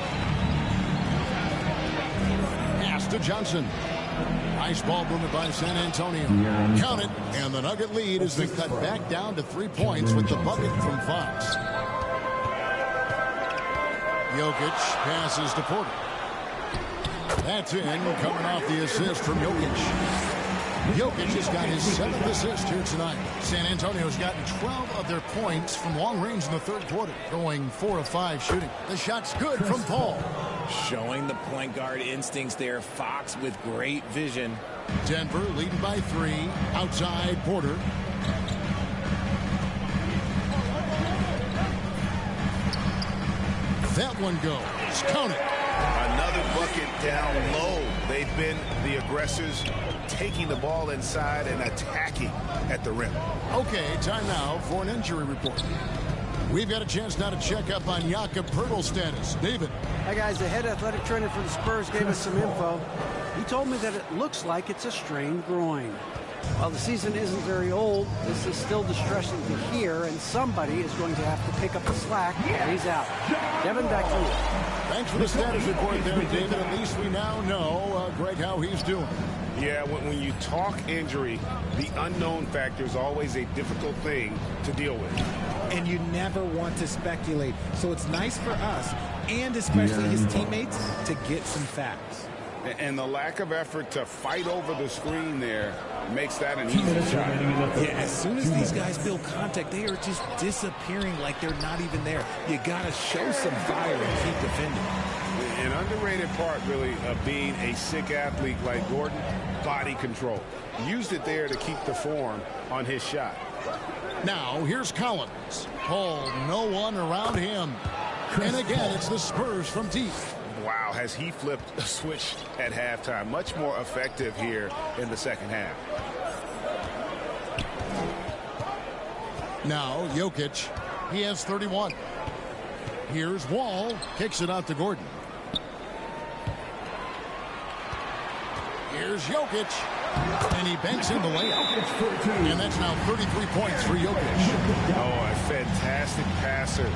Pass to Johnson. Nice ball movement by San Antonio. Count it, and the Nugget lead has been cut back down to 3 points with the bucket from Fox. Jokic passes to Porter. That's in, coming off the assist from Jokic. Jokic has got his 7th assist here tonight. San Antonio's gotten 12 of their points from long range in the 3rd quarter, going 4 of 5 shooting. The shot's good from Paul. Showing the point guard instincts there. Fox with great vision. Denver leading by 3. Outside Porter. That one goes. Count it. Another bucket down low. They've been the aggressors, taking the ball inside and attacking at the rim. Okay, time now for an injury report. We've got a chance now to check up on Jakob Poeltl's status. David. Hi, guys. The head athletic trainer for the Spurs gave us some info. He told me that it looks like it's a strained groin. While the season isn't very old, this is still distressing to hear, and somebody is going to have to pick up the slack while he's out. Devin, back to you. Thanks for the status report there, David. At least we now know, Greg, how he's doing. Yeah, when you talk injury, the unknown factor is always a difficult thing to deal with. And you never want to speculate. So it's nice for us, and especially his teammates, to get some facts. And the lack of effort to fight over the screen there makes that an easy shot. Yeah, as soon as these guys build contact, they are just disappearing like they're not even there. You got to show some fire and keep defending. An underrated part, really, of being a sick athlete like Gordon, body control. Used it there to keep the form on his shot. Now, here's Collins. Paul, no one around him. And again, it's the Spurs from deep. Wow, has he flipped a switch at halftime. Much more effective here in the second half. Now, Jokic, he has 31. Here's Wall, kicks it out to Gordon. Here's Jokic, and he banks in the layup. And that's now 33 points for Jokic. Oh, a fantastic passer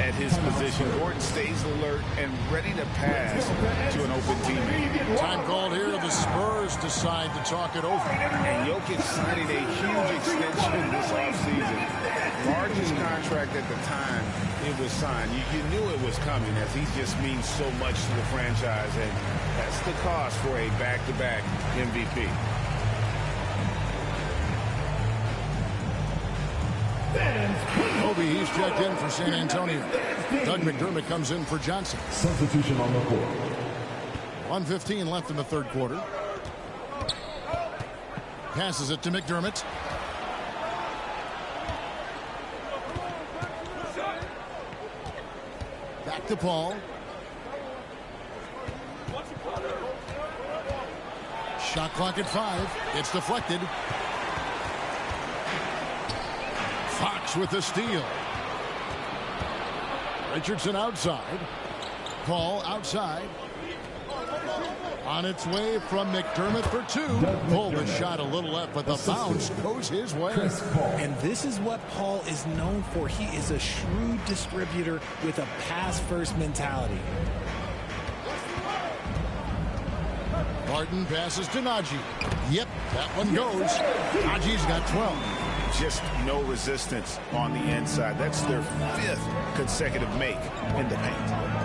at his position. Gordon stays alert and ready to pass to an open teammate. Time called here. The Spurs decide to talk it over. And Jokic signing a huge extension this offseason. Largest contract at the time it was signed. You knew it was coming, as he just means so much to the franchise, and that's the cost for a back-to-back MVP. Kobe, he's checked in for San Antonio. Doug McDermott comes in for Johnson. Substitution on the court. 1:15 left in the 3rd quarter. Passes it to McDermott. Back to Paul. Shot clock at 5. It's deflected. Fox with the steal. Richardson outside. Paul outside. On its way from McDermott for two. Pulled the shot a little left, but the bounce goes his way. And this is what Paul is known for. He is a shrewd distributor with a pass-first mentality. Barton passes to Najee. Yep, that one goes. Najee's got 12. Just no resistance on the inside. That's their 5th consecutive make in the paint.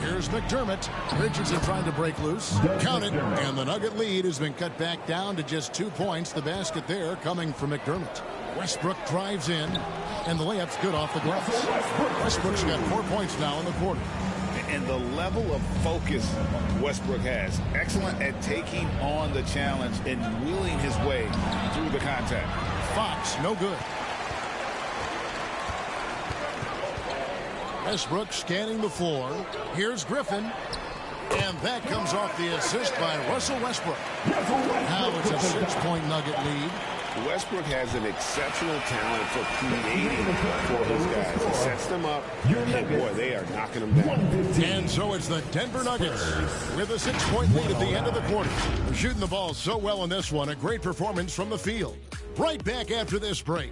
Here's McDermott. Richardson trying to break loose. Count it. And the Nugget lead has been cut back down to just 2 points. The basket there coming from McDermott. Westbrook drives in, and the layup's good off the glass. Westbrook's got 4 points now in the quarter. And the level of focus Westbrook has. Excellent at taking on the challenge and wheeling his way through the contact. Fox, no good. Westbrook scanning the floor. Here's Griffin. And that comes off the assist by Russell Westbrook. Now it's a 6-point Nugget lead. Westbrook has an exceptional talent for creating for his guys. He sets them up, and boy, they are knocking them down. And so it's the Denver Nuggets with a 6-point lead at the end of the quarter. They're shooting the ball so well in this one. A great performance from the field. Right back after this break.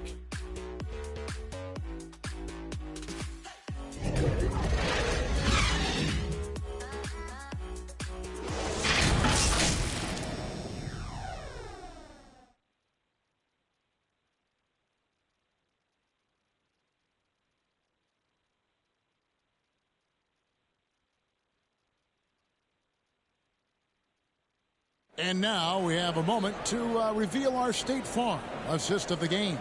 And now we have a moment to reveal our State Farm assist of the game.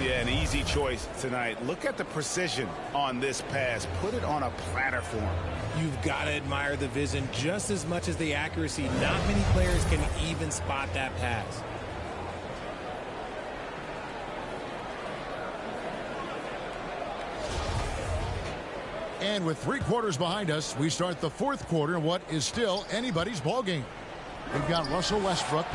Yeah, an easy choice tonight. Look at the precision on this pass. Put it on a platter form. You've got to admire the vision just as much as the accuracy. Not many players can even spot that pass. And with 3 quarters behind us, we start the 4th quarter in what is still anybody's ball game. We've got Russell Westbrook,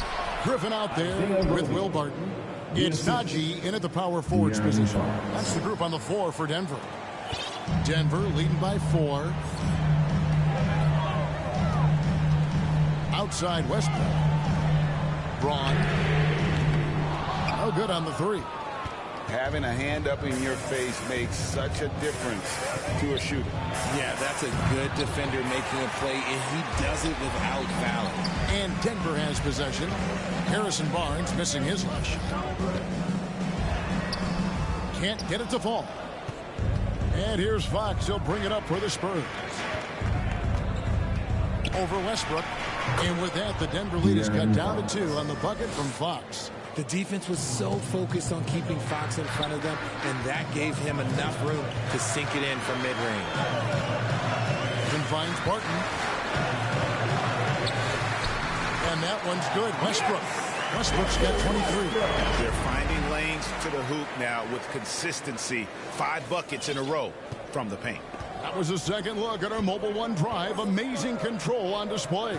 Griffin out there with Will Barton. It's Najee in at the power forwards position. That's the group on the floor for Denver. Denver leading by 4. Outside Westbrook. Braun. No good on the 3. Having a hand up in your face makes such a difference to a shooter. Yeah, that's a good defender making a play, and he does it without fouling. And Denver has possession. Harrison Barnes missing his last shot. Can't get it to fall. And here's Fox. He'll bring it up for the Spurs. Over Westbrook. And with that, the Denver lead is cut down to 2 on the bucket from Fox. The defense was so focused on keeping Fox in front of them, and that gave him enough room to sink it in from mid-range. And finds Barton. And that one's good. Westbrook's got 23. They're finding lanes to the hoop now with consistency. 5 buckets in a row from the paint. That was a second look at our Mobile One drive. Amazing control on display.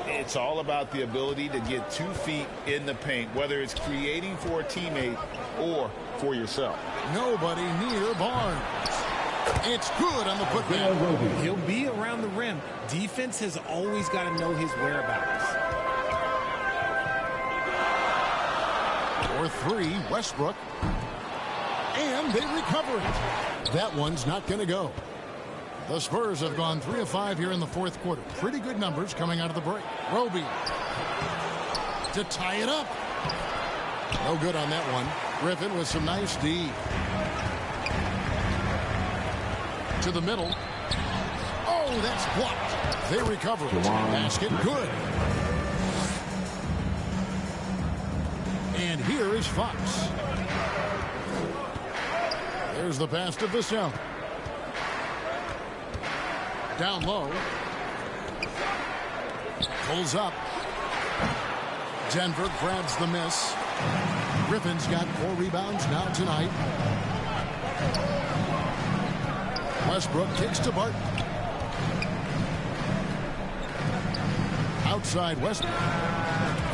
It's all about the ability to get 2 feet in the paint, whether it's creating for a teammate or for yourself. Nobody near Barnes. It's good on the putback. He'll be around the rim. Defense has always got to know his whereabouts. For 3, Westbrook. And they recover it. That one's not going to go. The Spurs have gone 3 of 5 here in the 4th quarter. Pretty good numbers coming out of the break. Roby to tie it up. No good on that one. Griffin with some nice D. To the middle. Oh, that's blocked. They recover it. Basket good. And here is Fox. There's the pass to Vassell. Down low. Pulls up. Denver grabs the miss. Griffin's got 4 rebounds now tonight. Westbrook kicks to Barton. Outside Westbrook.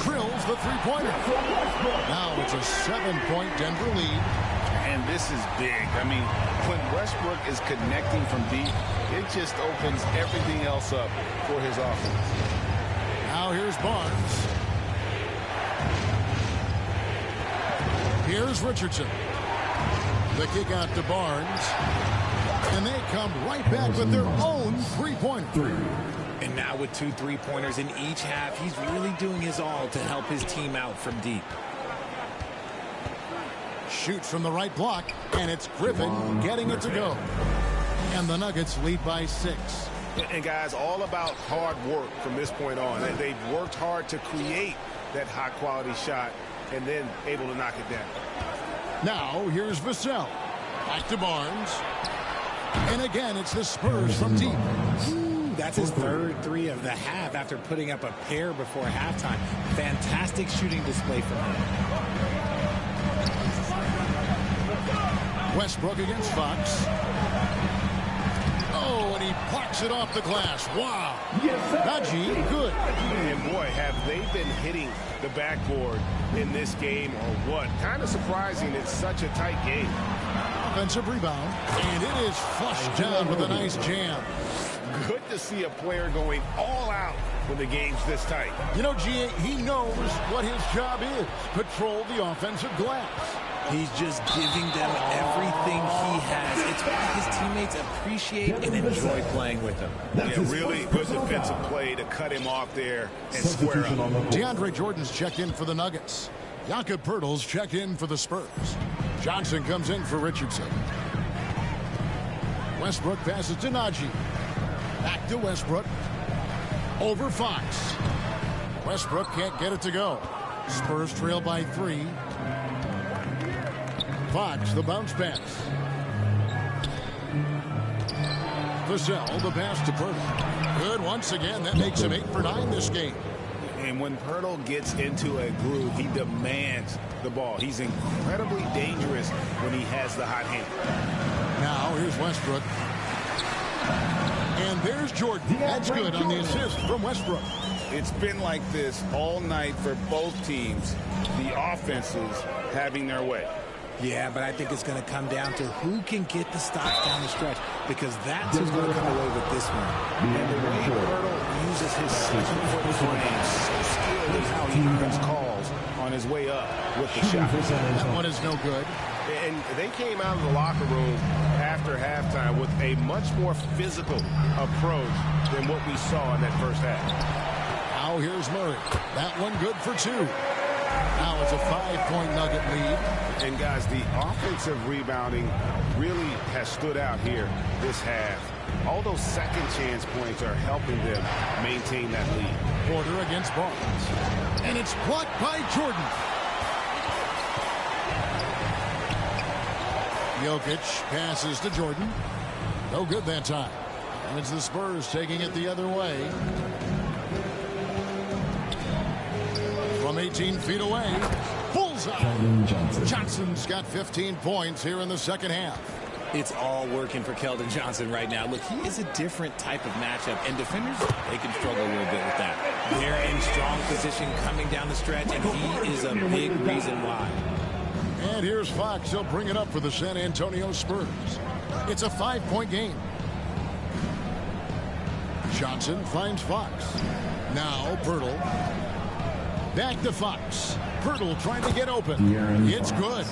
Krills the 3-pointer. Now it's a 7-point Denver lead. And this is big. I mean, when Westbrook is connecting from deep, it just opens everything else up for his offense. Now here's Barnes. Here's Richardson. The kick out to Barnes. And they come right back with their own three-pointer. And now with 2 3-pointers in each half, he's really doing his all to help his team out from deep. Shoots from the right block, and it's Griffin getting it to go. And the Nuggets lead by 6. And guys, all about hard work from this point on. They've worked hard to create that high-quality shot and then able to knock it down. Now here's Vassell. Back to Barnes. And again, it's the Spurs from deep. That's his third 3 of the half after putting up a pair before halftime. Fantastic shooting display from him. Westbrook against Fox. Oh, and he plucks it off the glass. Wow. Najee, good. And boy, have they been hitting the backboard in this game or what? Kind of surprising. It's such a tight game. Offensive rebound, and it is flushed down with a nice jam. Good to see a player going all out when the game's this tight. You know, G.A., he knows what his job is. Control the offensive glass. He's just giving them everything he has. It's what his teammates appreciate and enjoy playing with him. Yeah, really good defensive play to cut him off there and square up. DeAndre Jordan's checked in for the Nuggets. Jakob Poeltl's checked in for the Spurs. Johnson comes in for Richardson. Westbrook passes to Najee. Back to Westbrook. Over Fox. Westbrook can't get it to go. Spurs trail by 3. Fox, the bounce pass. Vassell, the pass to Poeltl. Good once again. That makes him 8 for 9 this game. And when Poeltl gets into a groove, he demands the ball. He's incredibly dangerous when he has the hot hand. Now here's Westbrook. And there's Jordan. That's good on the assist from Westbrook. It's been like this all night for both teams. The offenses having their way. Yeah, but I think it's going to come down to who can get the stops down the stretch, because that's who's going to come away with this one. And the way Poeltl uses his 7-foot frame, so skilled in how he earns calls on his way up with the shot. That one is no good. And they came out of the locker room after halftime with a much more physical approach than what we saw in that first half. Now here's Murray. That one good for 2. Now it's a 5-point Nugget lead. And guys, the offensive rebounding really has stood out here this half. All those second chance points are helping them maintain that lead. Porter against Barnes. And it's blocked by Jordan. Jokic passes to Jordan. No good that time. And it's the Spurs taking it the other way. From 18 feet away. Bullseye. Johnson's got 15 points here in the second half. It's all working for Keldon Johnson right now. Look, he is a different type of matchup, and defenders, they can struggle a little bit with that. They're in strong position coming down the stretch, and he is a big reason why. And here's Fox. He'll bring it up for the San Antonio Spurs. It's a 5-point game. Johnson finds Fox. Now Poeltl. Back to Fox. Poeltl trying to get open. It's good.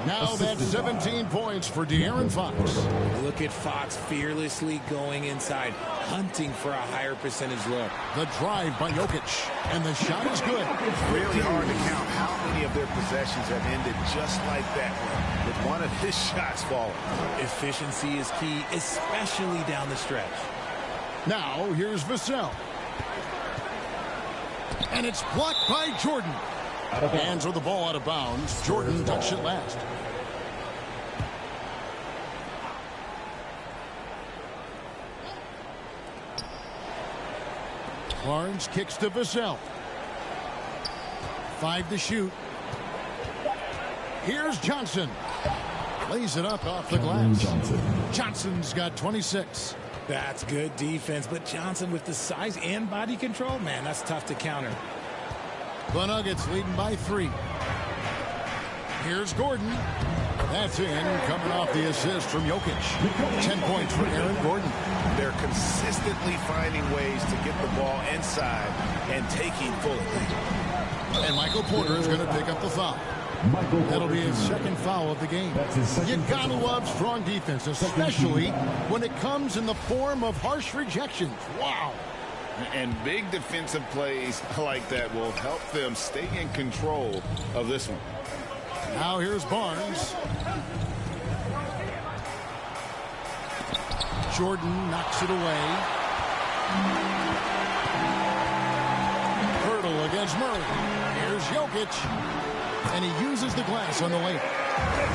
Now that's 17 points for De'Aaron Fox. Look at Fox fearlessly going inside, hunting for a higher percentage look. The drive by Jokic, and the shot is good. It's really hard to count how many of their possessions have ended just like that one, with one of his shots falling. Efficiency is key, especially down the stretch. Now here's Vassell. And it's blocked by Jordan. Hands with the ball out of bounds. Jordan touched it last. Barnes kicks to Vassell. 5 to shoot. Here's Johnson. Lays it up off the glass. Johnson's got 26. That's good defense, but Johnson with the size and body control, man, that's tough to counter. The Nuggets leading by 3. Here's Gordon. That's in, coming off the assist from Jokic. 10 points for Aaron Gordon. They're consistently finding ways to get the ball inside and taking full advantage. And Michael Porter is going to pick up the foul. That'll be his second foul of the game. You gotta love strong defense, especially when it comes in the form of harsh rejections. Wow. And big defensive plays like that will help them stay in control of this one. Now here's Barnes. Jordan knocks it away. Hurdle against Murray. Here's Jokic. And he uses the glass on the lane.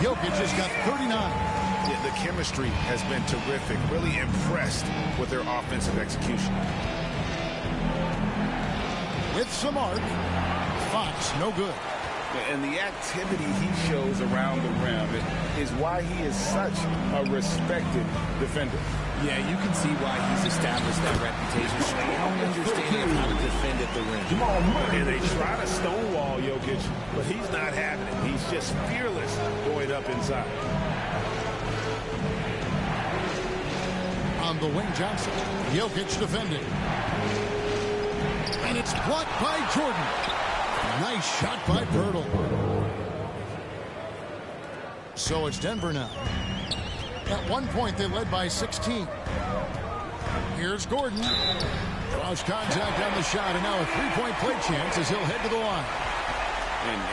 Jokic has got 39. Yeah, the chemistry has been terrific. Really impressed with their offensive execution. With some arc, Fox, no good. And the activity he shows around the rim is why he is such a respected defender. Yeah, you can see why he's established that reputation. Strong understanding of how to defend at the rim. And they try to stonewall Jokic, but he's not having it. He's just fearless going up inside. On the wing, Johnson. Jokic defending. And it's blocked by Jordan. Nice shot by Pirtle. So it's Denver now. At one point, they led by 16. Here's Gordon. Cross contact on the shot, and now a three-point play chance as he'll head to the line.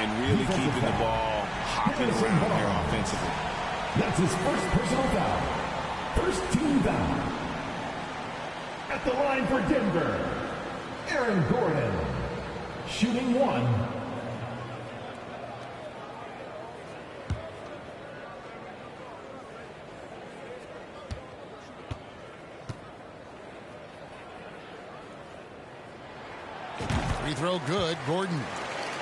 And really keeping the ball hopping around here offensively. That's his first personal foul. First team foul. At the line for Denver, Aaron Gordon. Shooting one. Free throw good, Gordon.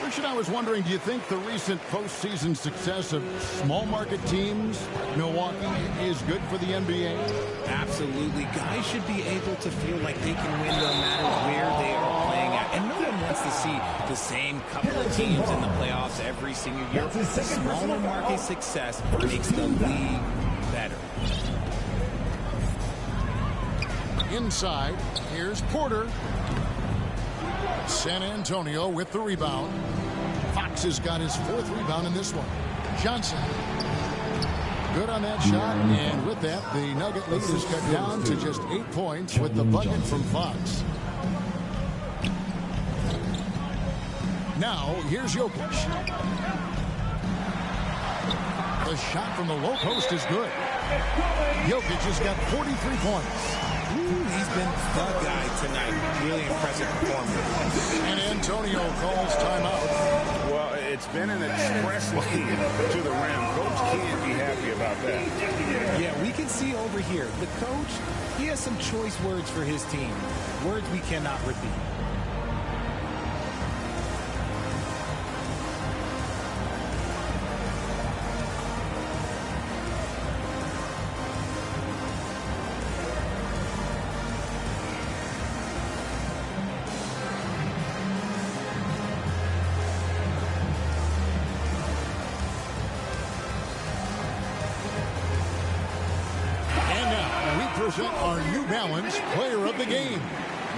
Richard, I was wondering, do you think the recent postseason success of small market teams, Milwaukee, is good for the NBA? Absolutely. Guys should be able to feel like they can win no matter where they are playing at. And no one wants to see the same couple of teams in the playoffs every single year. Smaller market success makes the league better. Inside, here's Porter. San Antonio with the rebound. Fox has got his fourth rebound in this one. Johnson. Good on that shot, and with that, the Nugget lead is cut down to just 8 points with the bucket from Fox. Now, here's Jokic. The shot from the low post is good. Jokic has got 43 points. He's been the guy tonight. Really impressive performance. And Antonio calls timeout. Well, it's been an express lane to the rim. Coach can't be happy about that. Yeah, we can see over here. The coach, he has some choice words for his team. Words we cannot repeat. Present our New Balance player of the game,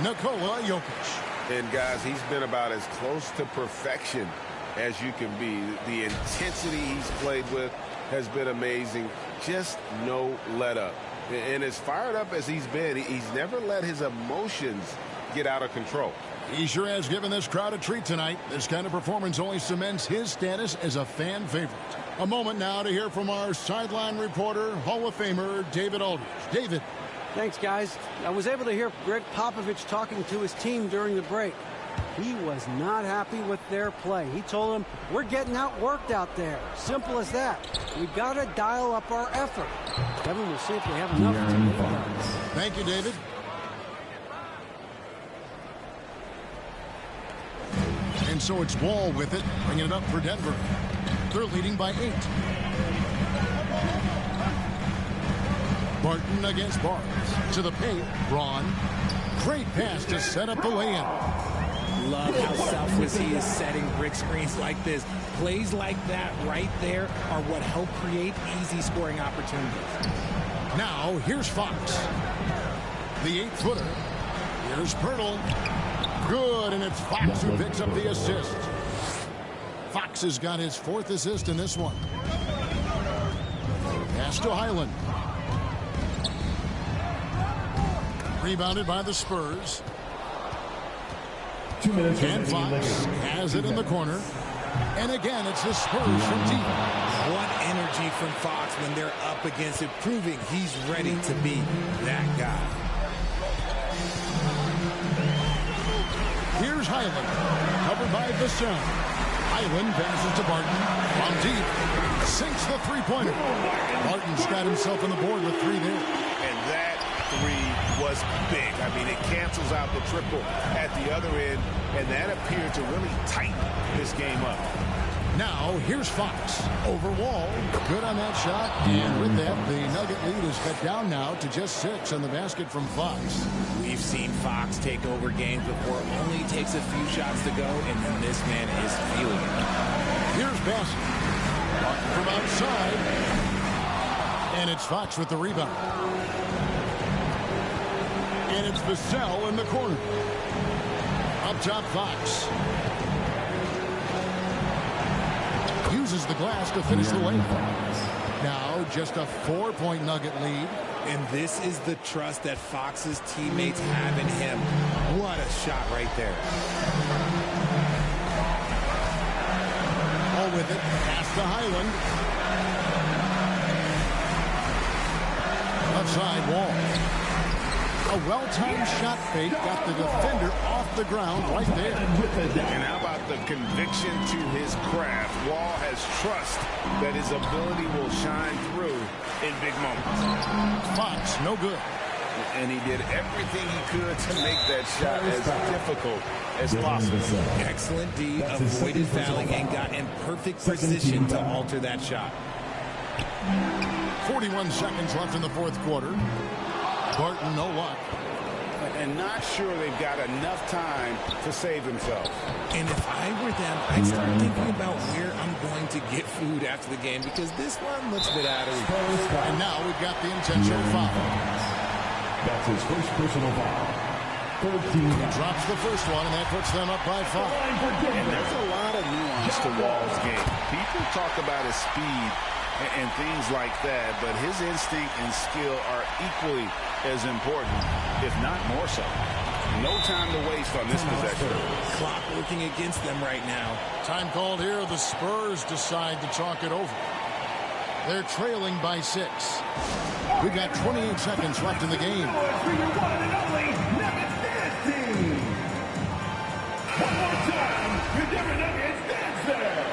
Nikola Jokic. And guys, he's been about as close to perfection as you can be. The intensity he's played with has been amazing. Just no let up. And as fired up as he's been, he's never let his emotions get out of control. He sure has given this crowd a treat tonight. This kind of performance only cements his status as a fan favorite. A moment now to hear from our sideline reporter, Hall of Famer David Aldridge. David. Thanks, guys. I was able to hear Greg Popovich talking to his team during the break. He was not happy with their play. He told them, we're getting outworked out there. Simple as that. We got to dial up our effort. Kevin, we'll see if we have enough today. Thank you, David. And so it's Wall with it, bringing it up for Denver. They're leading by 8. Barton against Barnes. To the paint, Braun. Great pass to set up the lay-in. Love how selfless he is setting brick screens like this. Plays like that right there are what help create easy scoring opportunities. Now, here's Fox. The 8-footer. Here's Pirtle. Good, and it's Fox who picks up the assist. Fox has got his 4th assist in this one. Pass to Highland. Rebounded by the Spurs. 2 minutes. And Fox has it in the corner. And again, it's the Spurs from deep. What energy from Fox when they're up against it, proving he's ready to be that guy. Here's Highland, covered by Vassell. Highland passes to Barton. From deep, sinks the three-pointer. Barton's got himself on the board with 3 there. And that 3 was big. I mean, it cancels out the triple at the other end, and that appeared to really tighten this game up. Now, here's Fox. Over Wall. Good on that shot. And with that, the Nugget lead is cut down now to just 6 on the basket from Fox. We've seen Fox take over games before. Only takes a few shots to go, and then this man is feeling it. Here's Bassett. Martin from outside. And it's Fox with the rebound. And it's Vassell in the corner. Up top, Fox. Uses the glass to finish the layup. Now just a 4-point Nugget lead. And this is the trust that Fox's teammates have in him. What a shot right there. All with it. Pass to Highland. Outside Wall. A well-timed shot fake got the defender off the ground right there. And how about the conviction to his craft? Wall has trust that his ability will shine through in big moments. Fox, no good. And he did everything he could to make that shot as difficult as possible. Excellent D, avoided fouling and got in perfect position to alter that shot. 41 seconds left in the 4th quarter. Barton, no luck. And not sure they've got enough time to save themselves. And if I were them, I'd start thinking about where I'm going to get food after the game, because this one looks a bit out of reach. And now we've got the intentional foul. That's his first personal foul. 13. He drops the first one, and that puts them up by 5. And there's a lot of nuance to Wall's game. People talk about his speed and things like that, but his instinct and skill are equally as important, if not more so. No time to waste on this possession. Clock working against them right now. Time called here. The Spurs decide to talk it over. They're trailing by 6. We've got 28 seconds left in the game. One more time, your Denver Nuggets dance there.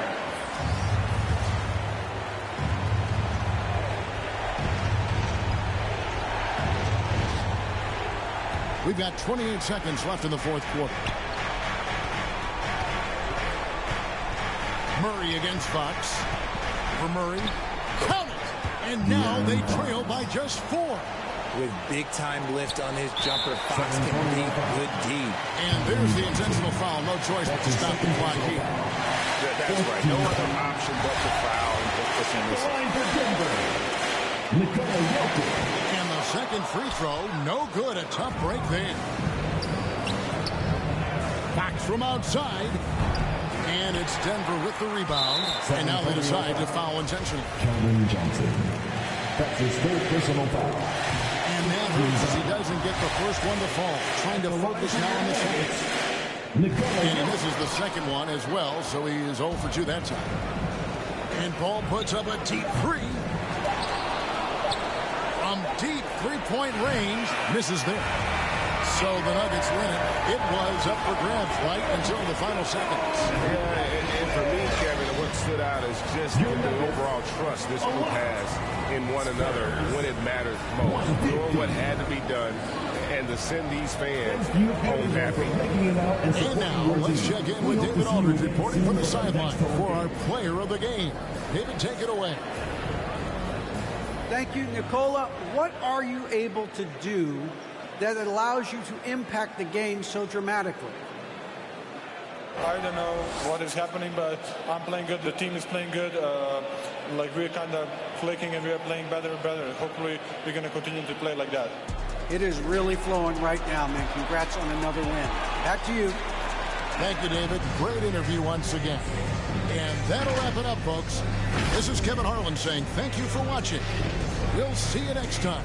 We've got 28 seconds left in the 4th quarter. Murray against Fox. For Murray. Count it! And now they trail by just 4. With big-time lift on his jumper, Fox can be good D. And there's the intentional foul. No choice but to stop the clock here. That's right. No other option but to foul and put this in this. Line for Denver. Nikola Jokic. And the second free throw, no good. A tough break there. Fox from outside. And it's Denver with the rebound. And now they decide to foul intentionally. Calvin Johnson. That's his 3rd personal foul. And that hurts as he doesn't get the first one to fall. Trying to focus now on the second. And he misses the second one as well, so he is 0 for 2 that time. And Paul puts up a deep 3. From deep 3-point range, misses there. So the Nuggets win it. It was up for grabs right until the final seconds. Yeah, and for me, Kevin, what stood out is just the overall trust this group has in one another when it matters most. Doing what had to be done and to send these fans home happy. And now let's check in with David Aldridge reporting from the sideline for our player of the game. David, take it away. Thank you, Nicola. What are you able to do that allows you to impact the game so dramatically? I don't know what is happening, but I'm playing good. The team is playing good. Like we're kind of clicking and we're playing better and better. Hopefully we're going to continue to play like that. It is really flowing right now, man. Congrats on another win. Back to you. Thank you, David. Great interview once again. And that'll wrap it up, folks. This is Kevin Harlan saying thank you for watching. We'll see you next time.